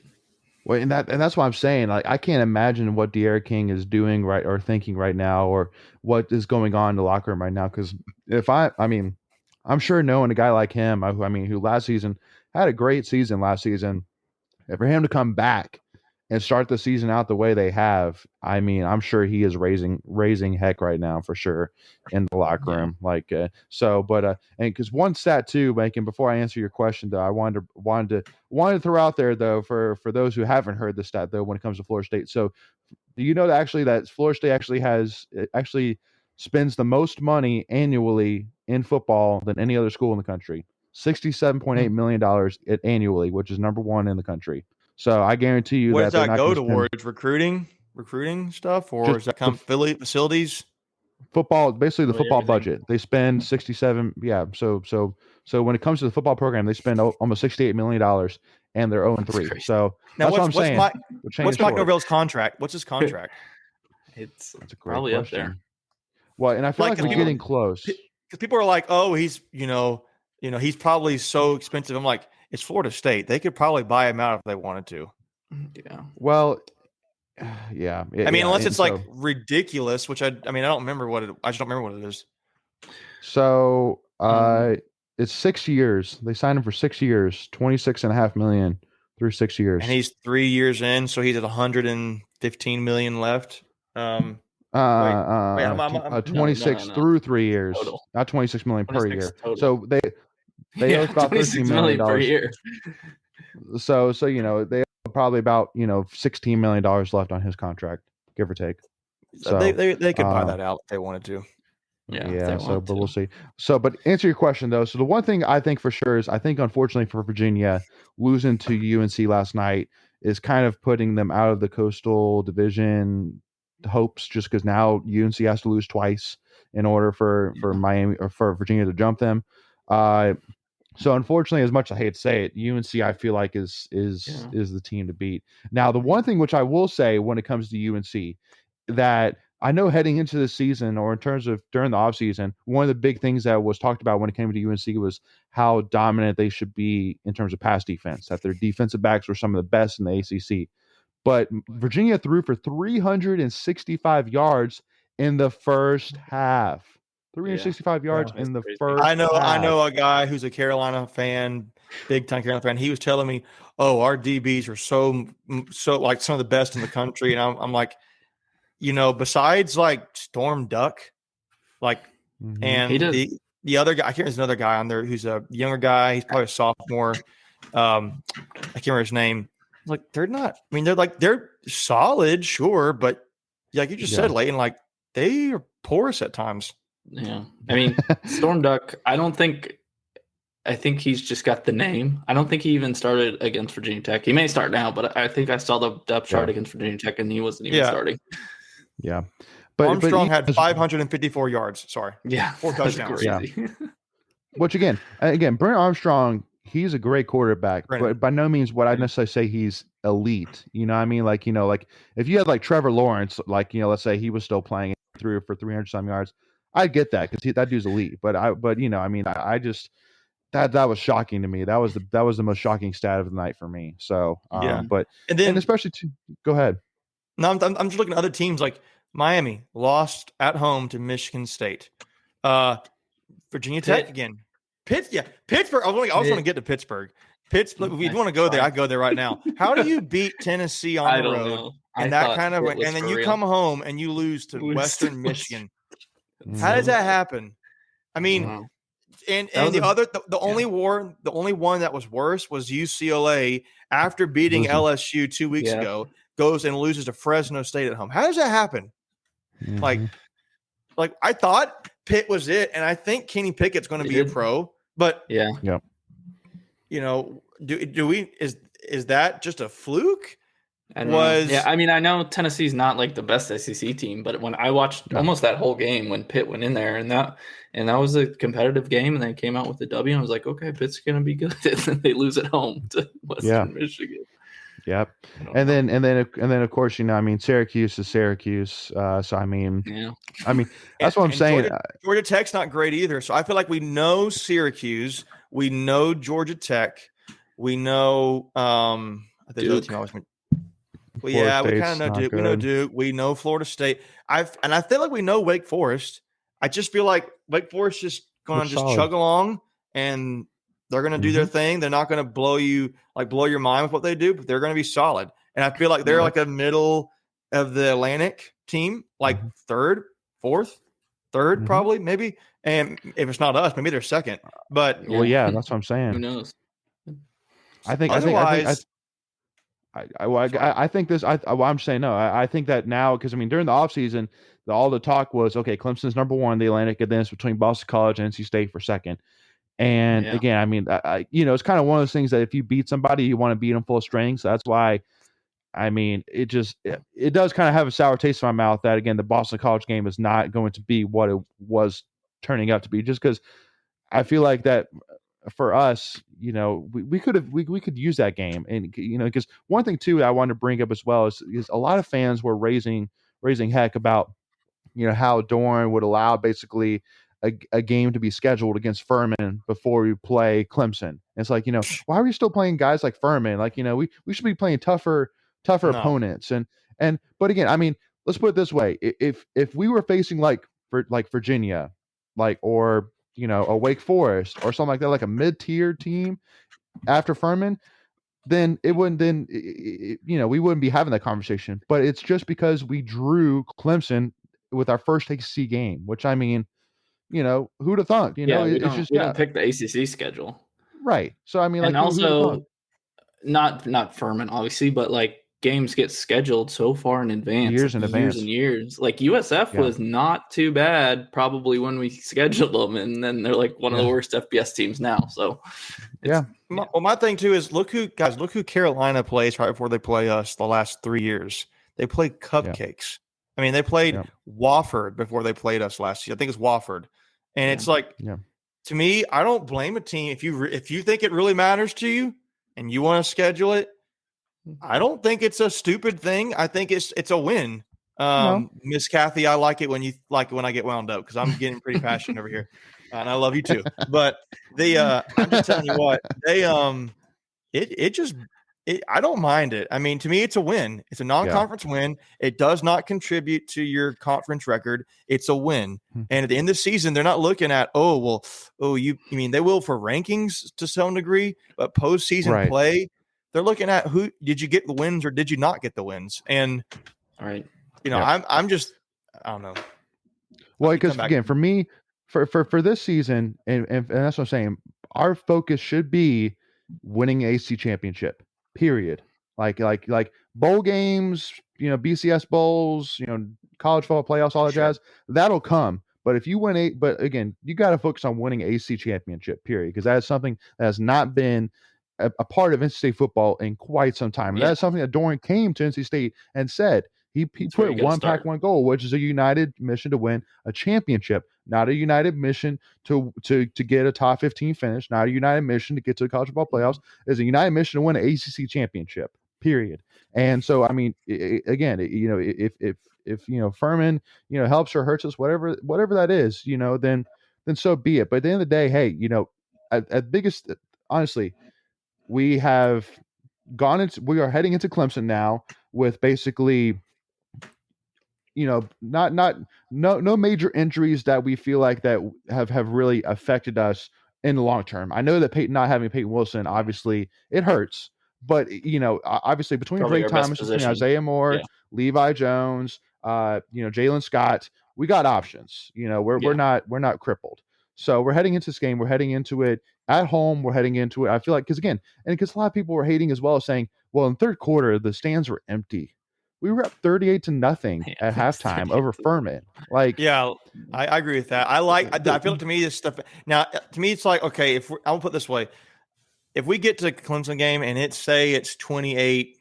Well, and that's why I'm saying, like, I can't imagine what De'Aaron King is doing right or thinking right now, or what is going on in the locker room right now. Because I mean, I'm sure knowing a guy like him, who last season had a great season last season, and for him to come back and start the season out the way they have, I mean, I'm sure he is raising heck right now for sure in the locker room. Like, and because one stat too, Macon, before I answer your question though, I wanted to throw out there though for those who haven't heard the stat though when it comes to Florida State. So, do you know that Florida State actually spends the most money annually in football than any other school in the country? $67.8 million annually, which is number one in the country. So I guarantee you what that does they're that not go gonna towards? Recruiting stuff, or does that come facilities? Football, basically the football budget. They spend 67. Yeah. So when it comes to the football program, they spend almost $68 million, and they're 0-3. So now, that's what I'm saying. What's Mike Norvell's contract? What's his contract? That's a great probably question. up there. Well, and I feel like we're getting close. Because people are like, oh, he's he's probably so expensive. I'm like, it's Florida State. They could probably buy him out if they wanted to. Yeah. Well, yeah. I mean, unless it's like ridiculous, which I don't remember I just don't remember what it is. So it's 6 years. They signed him for 6 years, $26.5 million through 6 years. And he's 3 years in, so he's at $115 million left. 26 through 3 years, total. Not 26 million per year. Total. So they owe about $13 million per year. So they owe probably about $16 million left on his contract, give or take. So they could buy that out if they wanted to. Yeah. So, but we'll see. So, but answer your question though. So the one thing I think for sure is, I think unfortunately for Virginia, losing to UNC last night is kind of putting them out of the Coastal Division hopes, just because now UNC has to lose twice in order for Miami or for Virginia to jump them. So unfortunately, as much as I hate to say it, UNC I feel like is the team to beat. Now, the one thing which I will say when it comes to UNC, that I know heading into the season, or in terms of during the offseason, one of the big things that was talked about when it came to UNC was how dominant they should be in terms of pass defense, that their defensive backs were some of the best in the ACC. But Virginia threw for 365 yards in the first half. 365 yards in the first half. I know a guy who's a Carolina fan, big time Carolina fan. He was telling me, "Oh, our DBs are so like some of the best in the country," and I'm like, besides like Storm Duck, like, and the other guy, I can't remember, there's another guy on there who's a younger guy. He's probably a sophomore. I can't remember his name. Like, they're not. I mean, they're solid, sure, but like you just said, Leighton, like they are porous at times. Yeah, I mean, Storm Duck. I think he's just got the name. I don't think he even started against Virginia Tech. He may start now, but I think I saw the depth chart against Virginia Tech, and he wasn't even starting. Yeah, but Armstrong had 554 yards. Sorry, 4 touchdowns. Yeah. Which again, Brent Armstrong, he's a great quarterback, but by no means would I necessarily say he's elite. You know what I mean? Like, like if you had like Trevor Lawrence, like, let's say he was still playing through for 300 some yards, I get that because that dude's elite. But I just that was shocking to me. That was the most shocking stat of the night for me. So but and especially go ahead. No, I'm just looking at other teams like Miami lost at home to Michigan State, Virginia Tech again. Pittsburgh. I was going to get to Pittsburgh. Pittsburgh. If you want to go there, I go there right now. How do you beat Tennessee on the road? And that kind of, and then you come home and you lose to Western Michigan. How does that happen? I mean, and the only one that was worse was UCLA after beating LSU 2 weeks ago, goes and loses to Fresno State at home. How does that happen? Mm-hmm. Like I thought Pitt was it, and I think Kenny Pickett's going to be a pro. But do we is that just a fluke? I mean, I know Tennessee's not like the best SEC team, but when I watched almost that whole game when Pitt went in there, and that was a competitive game, and they came out with the W, and I was like, okay, Pitt's gonna be good, and then they lose at home to Western Michigan. Yep. I don't And know. then of course, I mean, Syracuse is Syracuse. So I mean, Yeah. that's what I'm And saying. Georgia Tech's not great either. So I feel like we know Syracuse, we know Georgia Tech, we know there's other Duke. team I always well, Florida yeah, we kind of State's know not Duke. We know good. Duke. We know Florida State. I feel like we know Wake Forest. I just feel like Wake Forest just going to Looks just solid. chug along, and they're going to do their thing. They're not going to blow your mind with what they do, but they're going to be solid. And I feel like they're like a middle of the Atlantic team, like third, fourth, third, probably, maybe. And if it's not us, maybe they're second. But Well, yeah, that's what I'm saying. Who knows? I think this. I'm saying no. I think that now, because I mean, during the offseason, all the talk was, okay, Clemson's number one in the Atlantic, and then it's between Boston College and NC State for second. And again, I mean, it's kind of one of those things that if you beat somebody, you want to beat them full strength. So that's why, I mean, it does kind of have a sour taste in my mouth that, again, the Boston College game is not going to be what it was turning out to be, just because I feel like that for us, we could use that game. And, because one thing too, I wanted to bring up as well is a lot of fans were raising heck about, how Dorn would allow basically a game to be scheduled against Furman before we play Clemson. And it's like, why are we still playing guys like Furman? Like, we should be playing tougher No. opponents. But again, I mean, let's put it this way. If we were facing like Virginia, or a Wake Forest or something like that, like a mid-tier team after Furman, then we wouldn't be having that conversation. But it's just because we drew Clemson with our first ACC game, which, I mean, who'd have thought? We it's don't just we don't pick the ACC schedule, right? So I mean, and like, who'd have thought? also not Furman, obviously, but like games get scheduled so far in advance, Years in advance. and years. Like USF was not too bad probably when we scheduled them, and then they're like one of the worst FBS teams now. So my thing too is look who Carolina plays right before they play us the last 3 years. They play Cupcakes. I mean, they played Wofford before they played us last year. I think it's Wofford, and it's like, to me, I don't blame a team if you think it really matters to you and you want to schedule it. I don't think it's a stupid thing. I think it's a win. Miss Kathy, I like it when I get wound up, because I'm getting pretty passionate over here, and I love you too. But I'm just telling you what, I don't mind it. I mean, to me, it's a win. It's a non-conference win. It does not contribute to your conference record. It's a win. And at the end of the season, they're not looking at, you mean they will for rankings to some degree, but postseason play, they're looking at who did you get the wins or did you not get the wins? And I'm just, I don't know. Well, because again, for me, for this season, and that's what I'm saying, our focus should be winning AC championship. Period. Like bowl games, BCS bowls, college football playoffs, all that jazz. That'll come. But if you win but again, you got to focus on winning AC championship. Period. Because that is something that has not been a part of NC State football in quite some time. And that is something that Doran came to NC State and said. He put one pack, one goal, which is a united mission to win a championship, not a united mission to get a top 15 finish, not a united mission to get to the college football playoffs. It's a united mission to win an ACC championship. Period. And so, I mean, again, if Furman, helps or hurts us, whatever that is, then so be it. But at the end of the day, hey, at biggest, honestly, we are heading into Clemson now with basically, no major injuries that we feel like that have really affected us in the long term. I know that not having Peyton Wilson, obviously it hurts, but obviously between Drake Thomas, between Isaiah Moore, Levi Jones, Jalen Scott, we got options. We're not crippled. So we're heading into this game. We're heading into it at home. We're heading into it. I feel like, because a lot of people were hating as well, saying, well, in third quarter the stands were empty. We were up 38-0 at halftime over Furman. Like, I agree with that. I feel like, to me, this stuff now, to me, it's like, okay, I'll put it this way. If we get to the Clemson game and it's 28-17,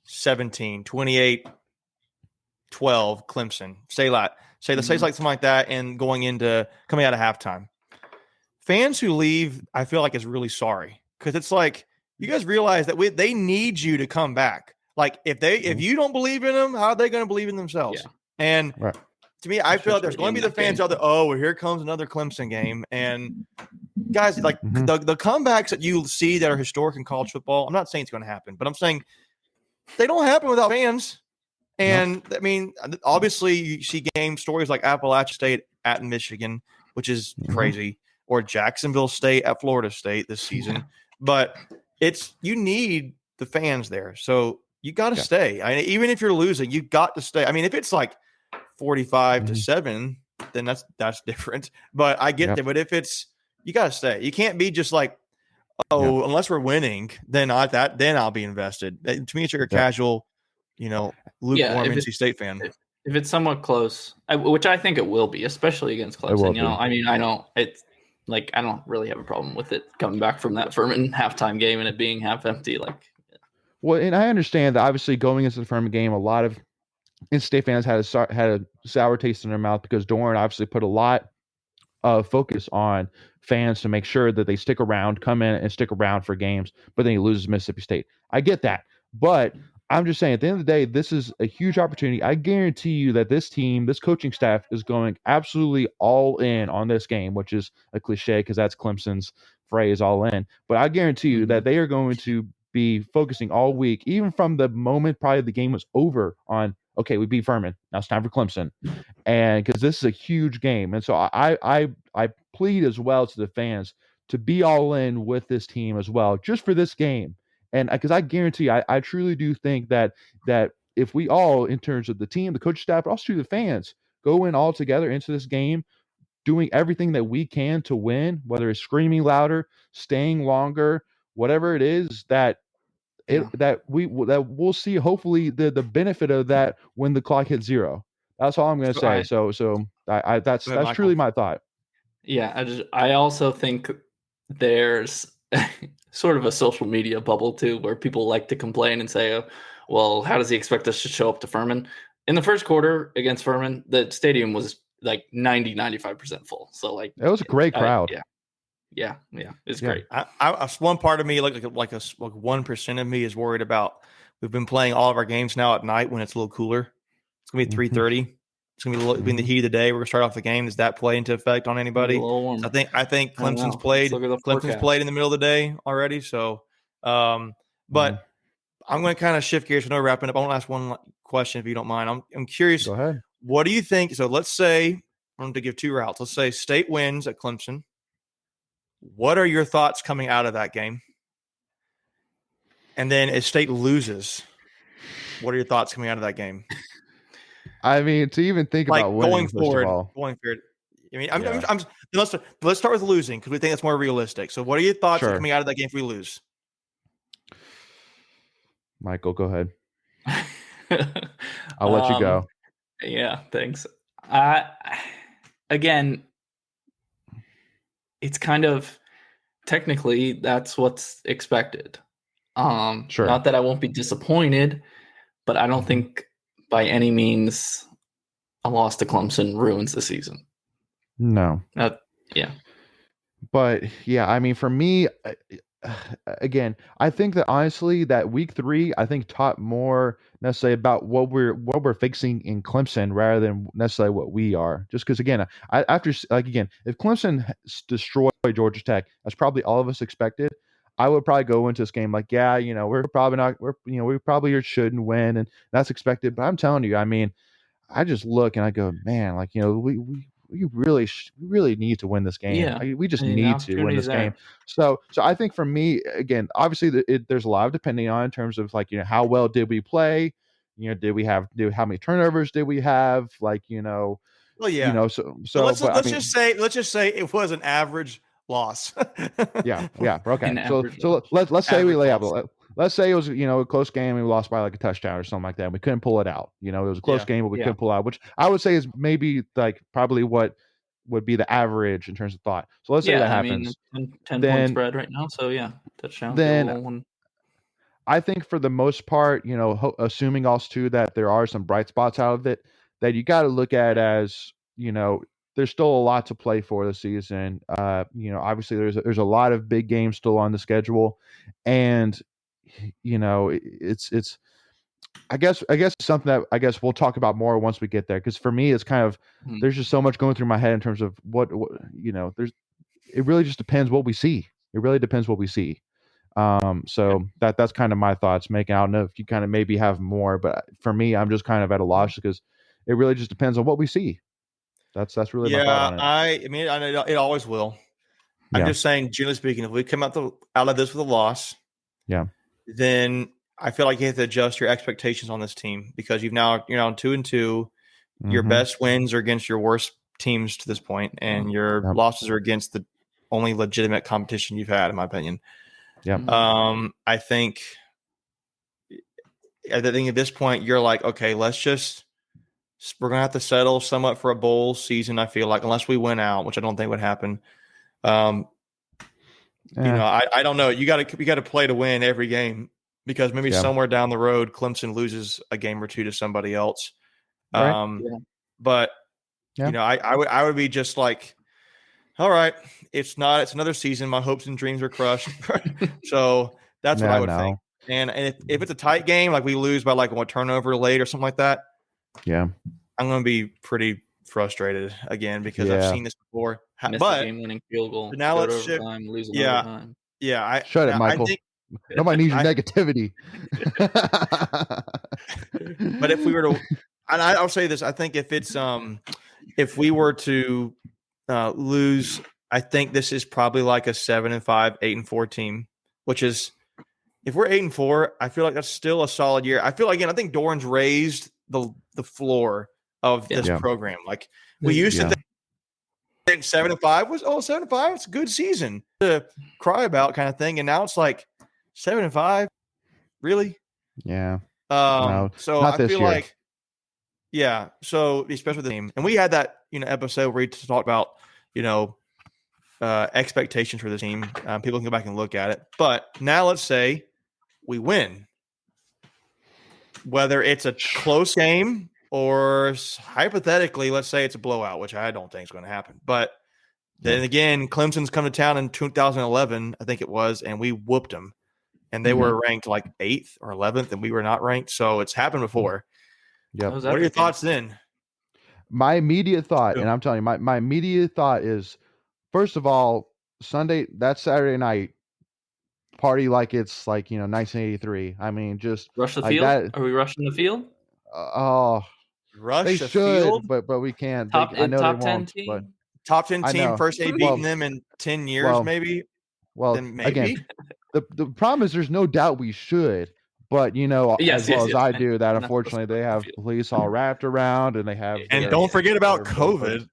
28-12 Clemson, say something like that, and coming out of halftime, fans who leave, I feel like, is really sorry, because it's like, you guys realize that they need you to come back. Like if you don't believe in them, how are they going to believe in themselves? Yeah. And Right. to me, I feel like there's going to be the fans out there. Oh, well, here comes another Clemson game. And guys, like the comebacks that you see that are historic in college football, I'm not saying it's going to happen, but I'm saying they don't happen without fans. And I mean, obviously, you see game stories like Appalachian State at Michigan, which is crazy, or Jacksonville State at Florida State this season. But you need the fans there, so you got to stay. I mean, even if you're losing, you got to stay. I mean, if it's like 45-7, then that's different. But I get that. But if it's you got to stay. You can't be just like, unless we're winning, then I'll be invested. To me, it's like a casual, lukewarm NC State fan. If it's somewhat close, which I think it will be, especially against Clemson. I mean, I don't really have a problem with it coming back from that Furman halftime game and it being half empty. Well, and I understand that obviously going into the Furman game, a lot of NC State fans had a sour taste in their mouth because Doran obviously put a lot of focus on fans to make sure that they stick around, come in and stick around for games, but then he loses Mississippi State. I get that. But I'm just saying, at the end of the day, this is a huge opportunity. I guarantee you that this team, this coaching staff is going absolutely all in on this game, which is a cliche because that's Clemson's phrase, all in. But I guarantee you that they are going to be focusing all week, even from the moment probably the game was over, on, okay, we beat Furman. Now it's time for Clemson. And because this is a huge game. And so I plead as well to the fans to be all in with this team as well, just for this game. And because I guarantee, I truly do think that if we all, in terms of the team, the coach staff, but also the fans, go in all together into this game, doing everything that we can to win, whether it's screaming louder, staying longer, whatever it is, that we'll see hopefully the benefit of that when the clock hits zero. That's all I'm going to say. That's truly my thought. Yeah, I also think there's sort of a social media bubble too, where people like to complain and say, "Oh, well, how does he expect us to show up to Furman?" In the first quarter against Furman, the stadium was like 95% full. So it was a great crowd. Yeah, it's great. One part of me, like 1% of me, is worried about. We've been playing all of our games now at night when it's a little cooler. It's gonna be 3:30. It's gonna be in the heat of the day. We're gonna start off the game. Does that play into effect on anybody? I think Clemson's played. Clemson's played in the middle of the day already. So, but I'm going to kind of shift gears. We're wrapping up. I want to ask one question, if you don't mind. I'm curious. Go ahead. What do you think? So let's say I'm going to give two routes. Let's say State wins at Clemson. What are your thoughts coming out of that game? And then if State loses, what are your thoughts coming out of that game? I mean, to even think about winning, going forward. I mean, let's start with losing because we think that's more realistic. So, what are your thoughts coming out of that game if we lose? Michael, go ahead. I'll let you go. Yeah, thanks. Again, it's kind of technically that's what's expected. Sure. Not that I won't be disappointed, but I don't think by any means a loss to Clemson ruins the season. No. Yeah. But yeah, I mean, for me, again, I think that honestly, that week 3, I think taught more necessarily about what we're fixing in Clemson rather than necessarily what we are. Just because, again, if Clemson destroyed Georgia Tech, that's probably all of us expected. I would probably go into this game like, we're probably not, we probably shouldn't win, and that's expected. But I'm telling you, I mean, I just look and I go, man, we really need to win this game. Yeah, we just need to win this game. So I think for me, again, obviously there's a lot of depending on in terms of how well did we play, how many turnovers did we have, Well, yeah. So let's just say it was an average loss. yeah. Okay. So let's say we lay out. Let's say it was, a close game and we lost by like a touchdown or something like that. And we couldn't pull it out. It was a close game, but we couldn't pull out, which I would say is maybe probably what would be the average in terms of thought. So let's say that happens. I mean, 10 point spread right now. So touchdown. Then I think for the most part, assuming also too that there are some bright spots out of it, that you got to look at as, there's still a lot to play for this season. Obviously there's a lot of big games still on the schedule, and it's I guess something that I guess we'll talk about more once we get there. Because for me, it's kind of there's just so much going through my head in terms of what there's it really just depends what we see. It really depends what we see. So that's kind of my thoughts. Making I don't know if you kind of maybe have more, but for me, I'm just kind of at a loss because it really just depends on what we see. That's really my thought on it. I mean, I know it always will. I'm Yeah. just saying, generally speaking, if we come out of this with a loss, Yeah. then I feel like you have to adjust your expectations on this team because you're now 2-2. Your Mhm. best wins are against your worst teams to this point, and your Yep. losses are against the only legitimate competition you've had, in my opinion. Yep. I think at this point, you're like, okay, we're gonna have to settle somewhat for a bowl season. I feel like, unless we win out, which I don't think would happen. I don't know. You got to play to win every game because maybe somewhere down the road, Clemson loses a game or two to somebody else. Right. But I would be just like, all right, it's another season. My hopes and dreams are crushed. So that's what I would think. And if it's a tight game, like we lose by like one turnover late or something like that, yeah, I'm going to be pretty frustrated again because I've seen this before. Miss a game-winning field goal. Now let's overtime, lose overtime. Yeah. Shut it, Michael. Nobody needs your negativity. But if we were to, and I'll say this, I think if we were to lose, I think this is probably like a 7-5, 8-4 team, which is, if we're 8-4, I feel like that's still a solid year. I think Doran's raised the floor of this program. Like we used to think 7-5 was 7-5. It's a good season to cry about kind of thing, and now it's like 7-5, really? Yeah. No, so not I this feel year. like, so especially with the team, and we had that episode where we talked about expectations for the team. People can go back and look at it, but now let's say we win, whether it's a close game or hypothetically, let's say it's a blowout, which I don't think is going to happen. But then again, Clemson's come to town in 2011, I think it was, and we whooped them. And they were ranked like 8th or 11th, and we were not ranked. So it's happened before. Yep. What are your thoughts then? My immediate thought, and I'm telling you, my immediate thought is, first of all, Saturday night, party like it's like 1983. I mean, just rush the like field. That, Are we rushing the field? Rush they the should, field, but we can't. I know top they 10 won't, team, but top 10 team, first day beating them in 10 years, maybe. Well, then maybe. Again, the problem is there's no doubt we should. But as well as I do, that unfortunately they have police all wrapped around, and they have. And don't forget about COVID.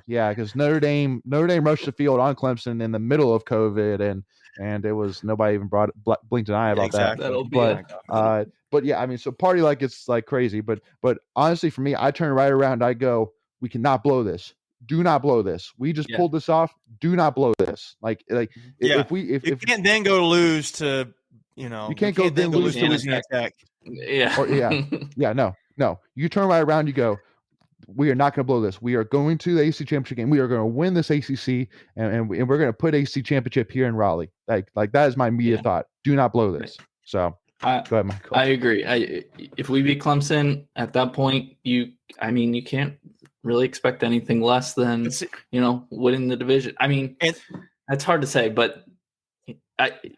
Because Notre Dame rushed the field on Clemson in the middle of COVID, and it was nobody even blinked an eye about that. But yeah, I mean, so party like it's like crazy. But honestly, for me, I turn right around. I go, we cannot blow this. Do not blow this. We just pulled this off. Do not blow this. If you can't then go lose to. You can't go then lose to Louisiana Tech. No. You turn right around. You go, we are not going to blow this. We are going to the AC championship game. We are going to win this ACC, and we're going to put AC championship here in Raleigh. Like that is my immediate thought. Do not blow this. So go ahead, Michael. I agree. If we beat Clemson at that point, you can't really expect anything less than winning the division. I mean, that's hard to say, but.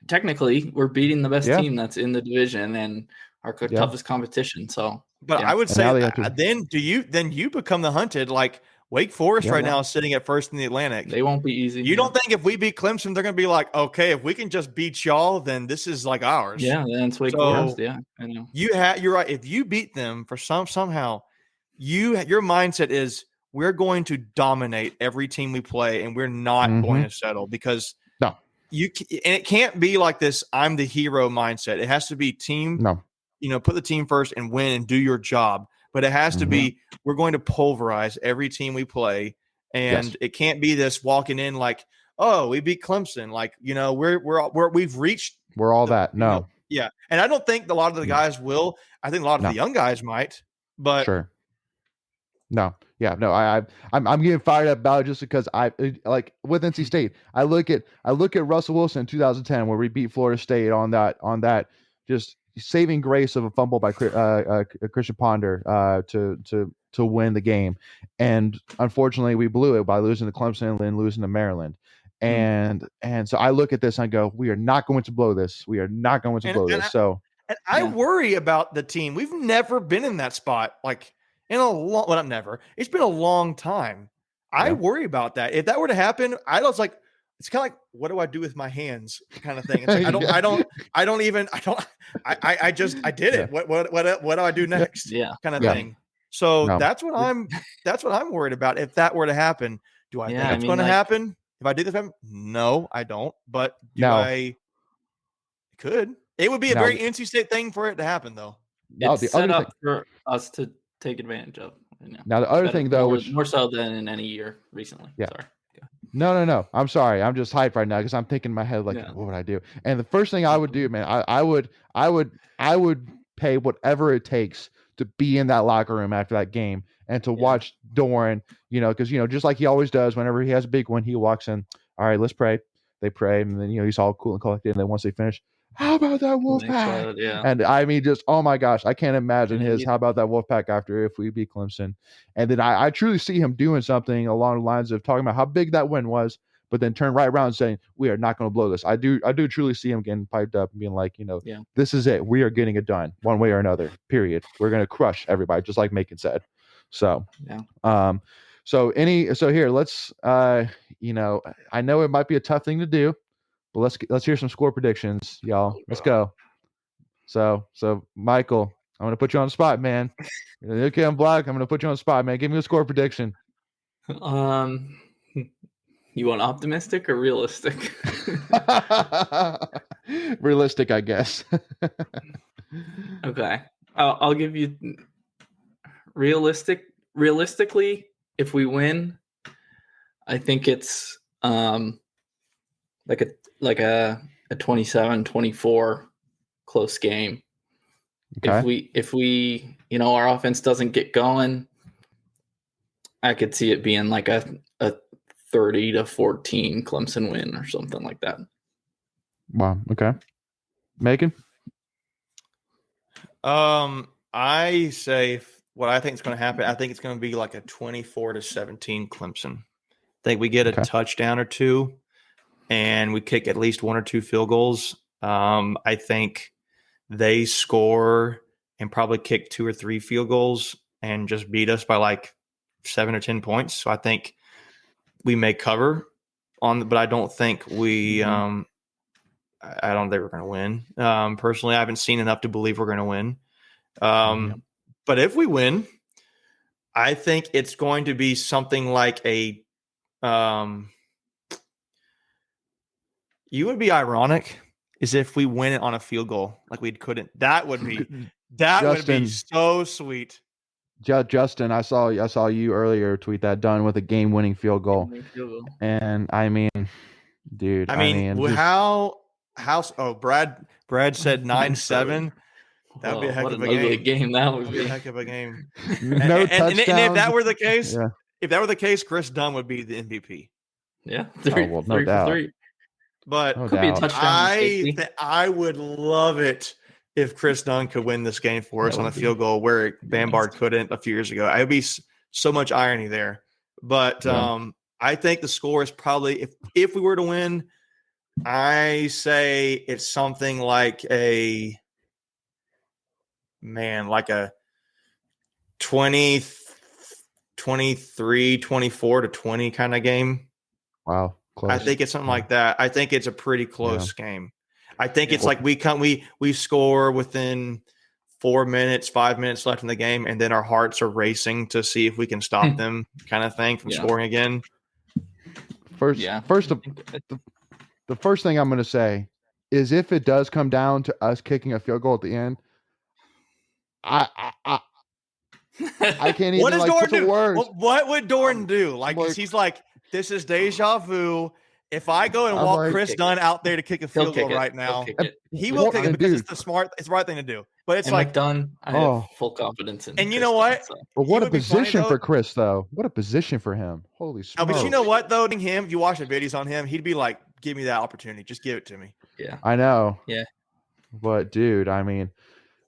Technically, we're beating the best team that's in the division and our toughest competition. So, but I would say then you become the hunted. Like Wake Forest now is sitting at first in the Atlantic. They won't be easy. You don't think if we beat Clemson, they're going to be like, okay, if we can just beat y'all, then this is like ours. Yeah, that's Wake Forest. Yeah, I know. You're right. If you beat them for somehow, your mindset is we're going to dominate every team we play, and we're not going to settle because. And it can't be like this I'm the hero mindset. It has to be team, put the team first and win and do your job. But it has to be we're going to pulverize every team we play. And it can't be this walking in like, oh, we beat Clemson. Like, we've reached. We're all that. No. And I don't think a lot of the guys will. I think a lot of the young guys might. But sure. No, yeah, no. I'm getting fired up about it just because like with NC State. I look at Russell Wilson in 2010 where we beat Florida State on that just saving grace of a fumble by Christian Ponder to win the game, and unfortunately we blew it by losing to Clemson and then losing to Maryland. And so I look at this and I go, we are not going to blow this. We are not going to blow this. So I worry about the team. We've never been in that spot. Like in a long, well, not never. It's been a long time. I worry about that. If that were to happen, I was like, it's kind of like, what do I do with my hands, kind of thing. It's like, I did it. What do I do next? Kind of thing. So that's what I'm worried about. If that were to happen, do I think it's going to happen? If I do this, no, I don't. But it could. It would be a very NC State thing for it to happen, though. It's set up for us to take advantage of. Now the other thing, though, more so than in any year recently. Yeah. Sorry. No. I'm sorry. I'm just hyped right now because I'm thinking in my head like, what would I do? And the first thing I would do, man, I would pay whatever it takes to be in that locker room after that game and to watch Doran, because just like he always does, whenever he has a big one, he walks in. All right, let's pray. They pray, and then he's all cool and collected. And then once they finish, how about that Wolfpack? And I mean, just oh my gosh, I can't imagine how about that Wolfpack after if we beat Clemson. And then I truly see him doing something along the lines of talking about how big that win was, but then turn right around and saying we are not going to blow this. I do truly see him getting piped up and being like, this is it. We are getting it done one way or another. Period. We're going to crush everybody, just like Macon said. So so here let's I know it might be a tough thing to do. But let's hear some score predictions, y'all. Let's go. So Michael, I'm gonna put you on the spot, man. Okay, I'm Black. I'm gonna put you on the spot, man. Give me a score prediction. You want optimistic or realistic? Realistic, I guess. Okay, I'll give you realistic. Realistically, if we win, I think it's like a 27-24 close game. Okay. If we our offense doesn't get going, I could see it being like a 30-14 Clemson win or something like that. Wow. Okay. Megan? I say what I think is going to happen. I think it's going to be like a 24-17 Clemson. I think we get a touchdown or two, and we kick at least one or two field goals. I think they score and probably kick 2 or 3 field goals and just beat us by like 7 or 10 points. So I think we may cover but I don't think we. I don't think we're going to win. Personally, I haven't seen enough to believe we're going to win. But if we win, I think it's going to be something like a. You would be ironic is if we win it on a field goal like we couldn't. That would be would be so sweet. Justin, I saw you earlier tweet that done with a game-winning field goal. And I mean, dude, how Brad said 9-7. That would be a heck of a game. That would be a heck of a game. No touchdowns. And if that were the case, Chris Dunn would be the MVP. Yeah, no doubt. But could be a touchdown. I would love it if Chris Dunn could win this game for us on a field goal where Bambard couldn't a few years ago. It would be so much irony there. But I think the score is probably if we were to win, I say it's something like a 23-24-20 kind of game. Wow. Close. I think it's something like that. I think it's a pretty close game. I think it's like we score within 4 minutes, 5 minutes left in the game, and then our hearts are racing to see if we can stop them, kind of thing, from scoring again. The first thing I'm going to say is if it does come down to us kicking a field goal at the end, I can't even put the words. What would Doran do? He's like, this is deja vu. If I go and I'm walk like, Chris Dunn out there to kick a He'll field goal kick it. right now, He'll kick it. he will kick it and because dude, it's the right thing to do. But it's And like, McDunn, I have oh, full confidence in. and you Chris know Dunn, what? so. but He what a would be funny, position though. for Chris, though. What a position for him. Holy Oh, but you smokes. know what, though? Him, if you watch the videos on him, he'd be like, give me that opportunity. Just give it to me. Yeah. I know. Yeah. But, dude, I mean,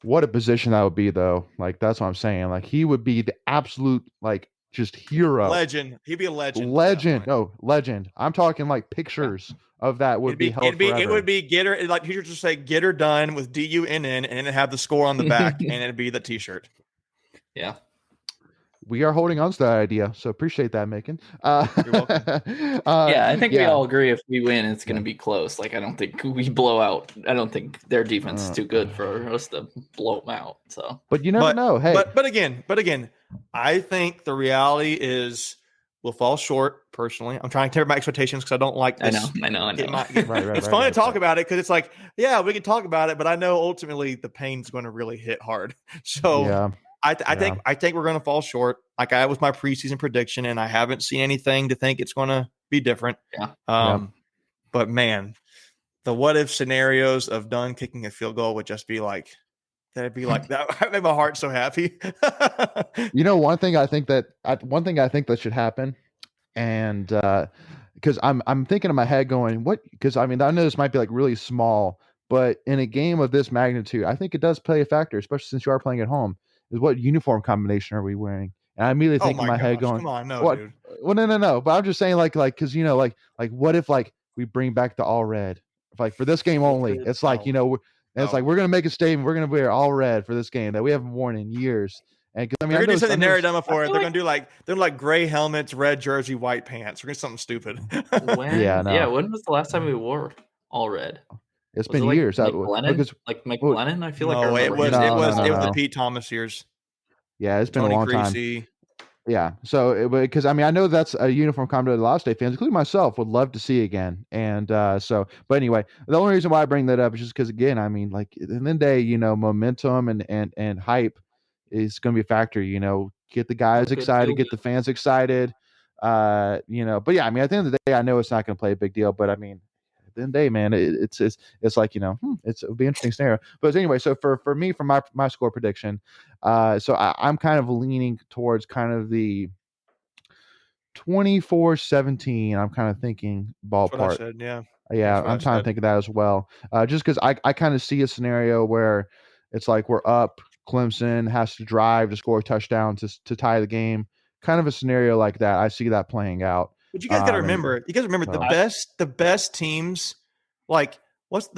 what a position that would be, though. Like, that's what I'm saying. Like, he would be the absolute, like, just hero. Legend. He'd be a legend. Legend. No, legend. I'm talking, like, pictures of that would be held forever. It would be get her, like, teachers just say, get her done with DUNN, and then have the score on the back, and it'd be the t-shirt. Yeah. We are holding on to that idea, so appreciate that, Macon. You're welcome. Yeah, I think we all agree if we win, it's going to be close. Like, I don't think we blow out. I don't think their defense is too good for us to blow them out. So, but you never know. Hey, but again, I think the reality is we'll fall short. Personally, I'm trying to temper my expectations because I don't like this. I know. It's fun to talk about it because it's like, yeah, we can talk about it, but I know ultimately the pain's going to really hit hard. So. Yeah. I think we're going to fall short. Like I was my preseason prediction, and I haven't seen anything to think it's going to be different. Yeah. But man, the what if scenarios of Dunn kicking a field goal would just be like, that'd be like that. That made my heart so happy. You know, one thing I think that should happen, and because I'm thinking in my head going, what? Because I mean, I know this might be like really small, but in a game of this magnitude, I think it does play a factor, especially since you are playing at home. Is what uniform combination are we wearing? And I immediately think in my head going, come on, no, what? Dude. Well, no. But I'm just saying, like, because you know, like, what if like we bring back the all red, like for this game only? It's like it's like we're gonna make a statement. We're gonna wear all red for this game that we haven't worn in years. And I mean, they're gonna do something narrow done for it. They're gonna do like gray helmets, red jersey, white pants. We're gonna do something stupid. When was the last time we wore all red? It's been years. Like Mike Glennon? I feel like it was the Pete Thomas years. Yeah, it's been Tony a long Creasy. time. Yeah, so because I mean I know that's a uniform comment that a lot of state fans, including myself, would love to see again. And but anyway, the only reason why I bring that up is just because again, I mean, like at the end of the day, you know, momentum and hype is going to be a factor. You know, get the guys excited, get the fans excited. You know, but yeah, I mean, at the end of the day, I know it's not going to play a big deal, but I mean. At the end of the day, man, it's like, you know, it would be an interesting scenario. But anyway, so for me, for my score prediction, so I'm kind of leaning towards kind of the 24-17. I'm kind of thinking ballpark. That's what I said, yeah. Yeah, I'm kind of thinking that as well. Just because I kind of see a scenario where it's like we're up, Clemson has to drive to score a touchdown to tie the game. Kind of a scenario like that. I see that playing out. But you guys got to remember. The best teams. Like, what's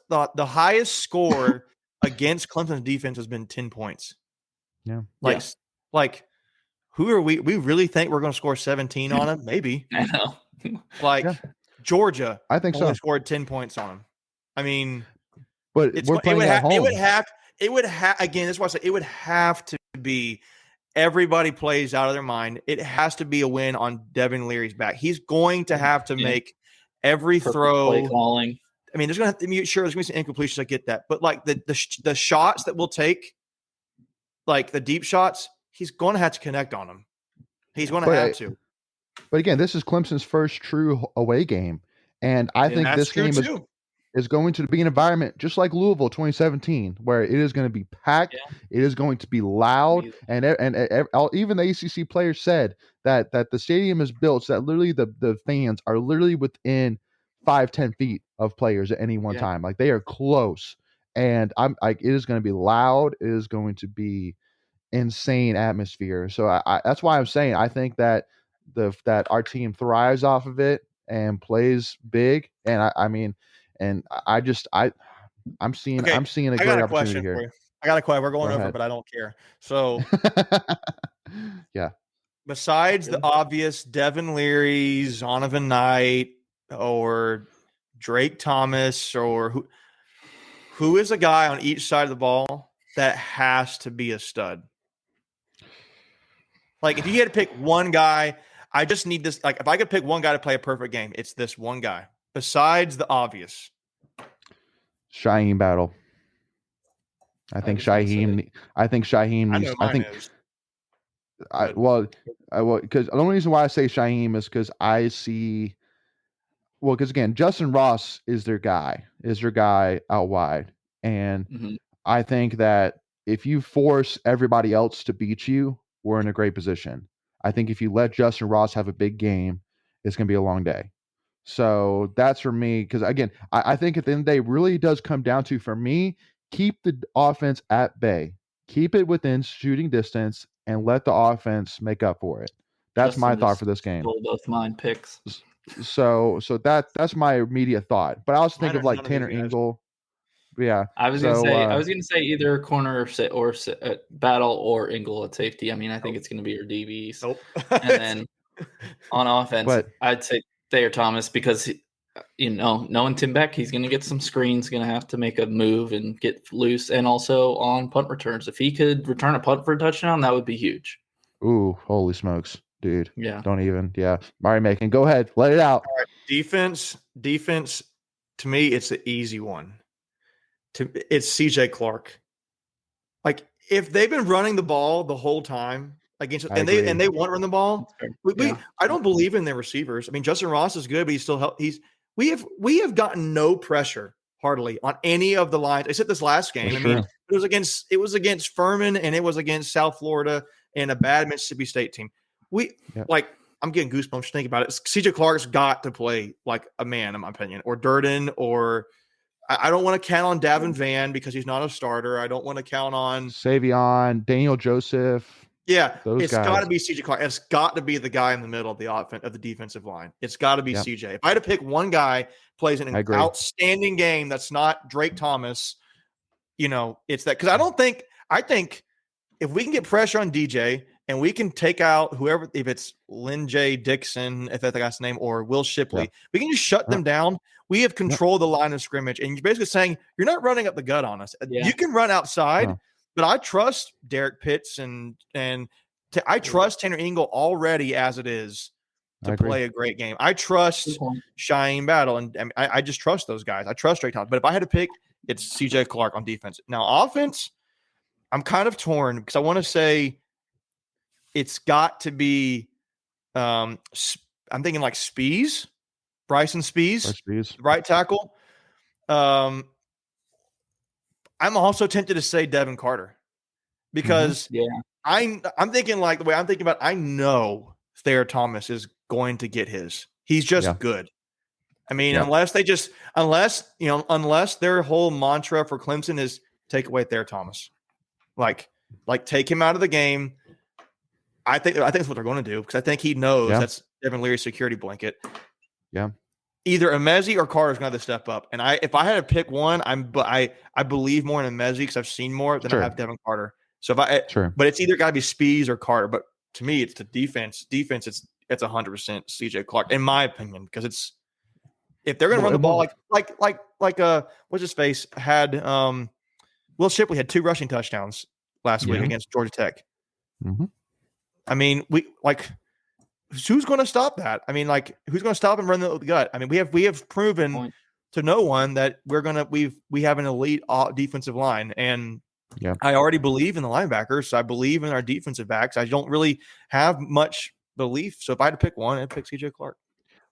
the highest score against Clemson's defense has been 10 points. Yeah. Like, who are we? We really think we're going to score 17 on them? Maybe. I know. Georgia. I think only so. Scored 10 points on them. I mean, but we're playing at home. It would have. Again, that's why I said it would have to be. Everybody plays out of their mind. It has to be a win on Devin Leary's back. He's going to have to make every throw. Play calling. I mean, there's going to have to be there's going to be some incompletions. I get that, but like the shots that we'll take, like the deep shots, he's going to have to connect on them. He's going to have to. But again, this is Clemson's first true away game, and I think this game is going to be an environment just like Louisville 2017, where it is going to be packed, it is going to be loud, and even the ACC players said that the stadium is built so that literally the fans are literally within 5-10 feet of players at any one time, like they are close, and I'm like it is going to be loud, it is going to be insane atmosphere. So I that's why I'm saying I think that that our team thrives off of it and plays big, and I mean. And I'm seeing a great opportunity here. I got a question. We're going over, but I don't care. So, yeah. Besides the obvious Devin Leary, Zonovan Knight, or Drake Thomas, or who is a guy on each side of the ball that has to be a stud? Like, if you had to pick one guy, I just need this. Like, if I could pick one guy to play a perfect game, it's this one guy. Besides the obvious. Shaheem Battle. I think Shaheem needs. Because the only reason why I say Shaheem is because I see Well, because again, Justin Ross is their guy out wide. And Mm-hmm. I think that if you force everybody else to beat you, we're in a great position. I think if you let Justin Ross have a big game, it's going to be a long day. So that's for me. Because again, I think at the end of the day, it really does come down to, for me, keep the offense at bay, keep it within shooting distance, and let the offense make up for it. That's my Justin thought just for this game. stole both mine picks. So that's my immediate thought. But I also think Mine of are like none of these Tanner guys. Ingle. Yeah. I was So gonna say either corner or Battle or Ingle at safety. I mean, I think Nope. it's gonna be your DBs. Nope. And then on offense, but I'd say Thayer Thomas because knowing Tim Beck, he's gonna get some screens, gonna have to make a move and get loose, and also on punt returns. If he could return a punt for a touchdown, that would be huge. ooh, holy smokes, dude. Yeah. Don't even. Yeah. Mari Macon, go ahead. Let it out. All right. Defense. To me, it's the easy one. It's CJ Clark. Like, if they've been running the ball the whole time against, and they want to run the ball, I don't believe in their receivers. I mean, Justin Ross is good, but we have gotten no pressure hardly on any of the lines except this last game. That's I mean, true. it was against Furman and it was against South Florida and a bad Mississippi State team. I'm getting goosebumps thinking about it. CJ Clark's got to play like a man, in my opinion, or Durden, or I don't want to count on Davin Van because he's not a starter. I don't want to count on Savion, Daniel Joseph. Yeah, those it's guys. got to be CJ Clark. It's got to be the guy in the middle of the defensive line. It's got to be CJ. If I had to pick one guy plays an outstanding game that's not Drake Thomas, it's that. Because I think if we can get pressure on DJ and we can take out whoever, if it's Lynn J. Dixon, if that's the guy's name, or Will Shipley, we can just shut them down. We have controlled the line of scrimmage. And you're basically saying you're not running up the gut on us. You can run outside. But I trust Derek Pitts and I trust Tanner Ingle already as it is to play a great game. I trust Cheyenne Battle, and I just trust those guys. I trust Drake Thomas. But if I had to pick, it's CJ Clark on defense. Now, offense, I'm kind of torn because I want to say it's got to be I'm thinking like Bryson Spees, right tackle. I'm also tempted to say Devin Carter because I'm thinking like the way I'm thinking about. I know Thayer Thomas is going to get his. He's just good. I mean, unless their whole mantra for Clemson is take away Thayer Thomas, like take him out of the game. I think that's what they're going to do because I think he knows that's Devin Leary's security blanket. Yeah. Either Emezi or Carter's going to step up. And if I had to pick one, I believe more in Emezi because I've seen more than I have Devin Carter. So but it's either got to be Spees or Carter. But to me, it's the defense. Defense, it's 100% CJ Clark, in my opinion, because it's if they're going to run the ball like what's his face had Will Shipley had 2 rushing touchdowns last week against Georgia Tech. Mm-hmm. I mean, who's going to stop that? I mean, who's going to stop and run the gut? I mean, we have proven to no one that we have an elite defensive line, and I already believe in the linebackers. So I believe in our defensive backs. I don't really have much belief. So if I had to pick one, I'd pick CJ Clark.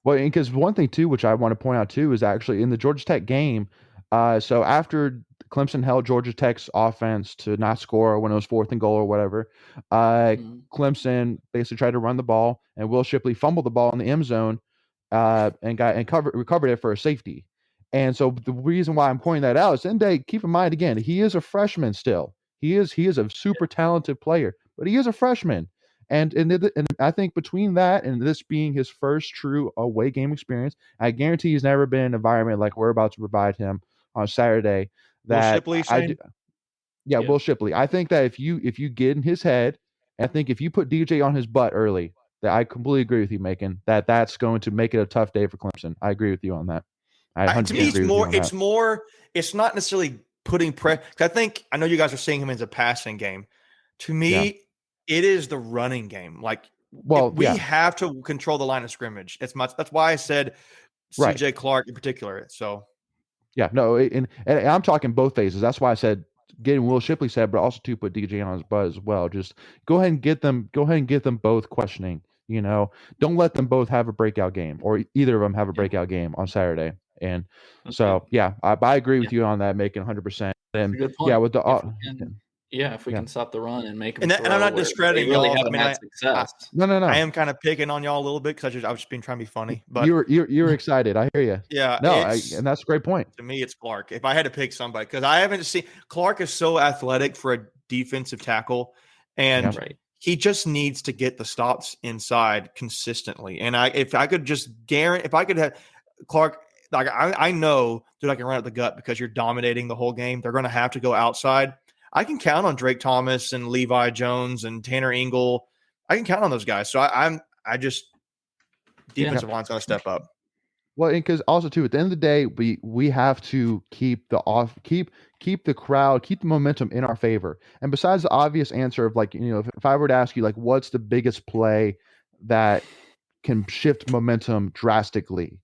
Well, because one thing too, which I want to point out too, is actually in the Georgia Tech game. So after Clemson held Georgia Tech's offense to not score when it was 4th and goal or whatever, Clemson basically tried to run the ball, and Will Shipley fumbled the ball in the end zone and recovered it for a safety. And so the reason why I'm pointing that out is, keep in mind again, he is a freshman still. He is a super talented player, but he is a freshman. And I think between that and this being his first true away game experience, I guarantee he's never been in an environment like we're about to provide him on Saturday. That Will Shipley, Will Shipley. I think that if you get in his head, I think if you put DJ on his butt early, that I completely agree with you, Macon, that's going to make it a tough day for Clemson. I agree with you on that. To me, it's not necessarily putting pressure. I know you guys are seeing him as a passing game. To me, it is the running game. We have to control the line of scrimmage. That's why I said CJ Clark in particular. So and I'm talking both phases. That's why I said getting Will Shipley said, but also to put DJ on his butt as well. Just go ahead and get them both questioning don't let them both have a breakout game or either of them have a breakout game on Saturday. And so, I agree with you on that, making 100%. And a good point. With the if we can stop the run and make them and I'm not discrediting really y'all. haven't had success. No. I am kind of picking on y'all a little bit because I was just being trying to be funny. But you're excited. I hear you. Yeah. No, and that's a great point. To me, it's Clark. If I had to pick somebody, because I haven't seen Clark is so athletic for a defensive tackle, and he just needs to get the stops inside consistently. And if I could have Clark. Like I know that I can run up the gut because you're dominating the whole game. They're going to have to go outside. I can count on Drake Thomas and Levi Jones and Tanner Ingle. I can count on those guys. So I just defensive line's going to step up. Well, because also too, at the end of the day, we have to keep the crowd, keep the momentum in our favor. And besides the obvious answer of if I were to ask you what's the biggest play that can shift momentum drastically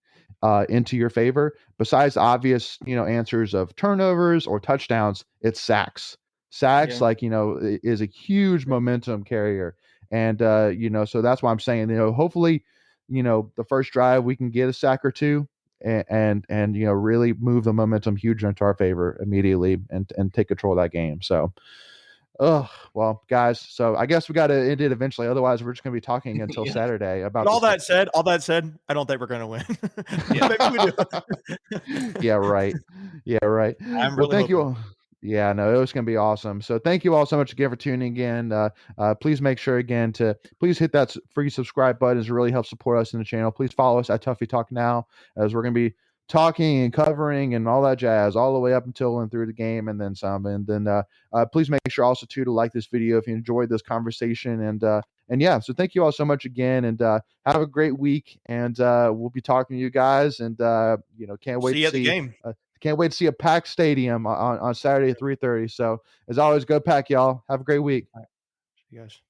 into your favor, besides the obvious answers of turnovers or touchdowns, it's sacks. Sacks is a huge momentum carrier, and so that's why I'm saying hopefully the first drive we can get a sack or two and really move the momentum huge into our favor immediately and take control of that game. So well, guys, so I guess we got to end it eventually. Otherwise, we're just going to be talking until Saturday about. But all that said, I don't think we're going to win. Maybe we do. Yeah, right. I'm really thank you all. Yeah, no, it was going to be awesome. So thank you all so much again for tuning in. Please make sure again to please hit that free subscribe button. It really helps support us in the channel. Please follow us at Tuffy Talk Now, as we're going to be talking and covering and all that jazz all the way up until and through the game and then some. And then please make sure also too to like this video if you enjoyed this conversation. And yeah, so thank you all so much again, and have a great week. And we'll be talking to you guys, and can't wait to see you at the game. Can't wait to see a packed stadium on Saturday at 3:30. So as always, go Pack, y'all. Have a great week. All right. See you guys.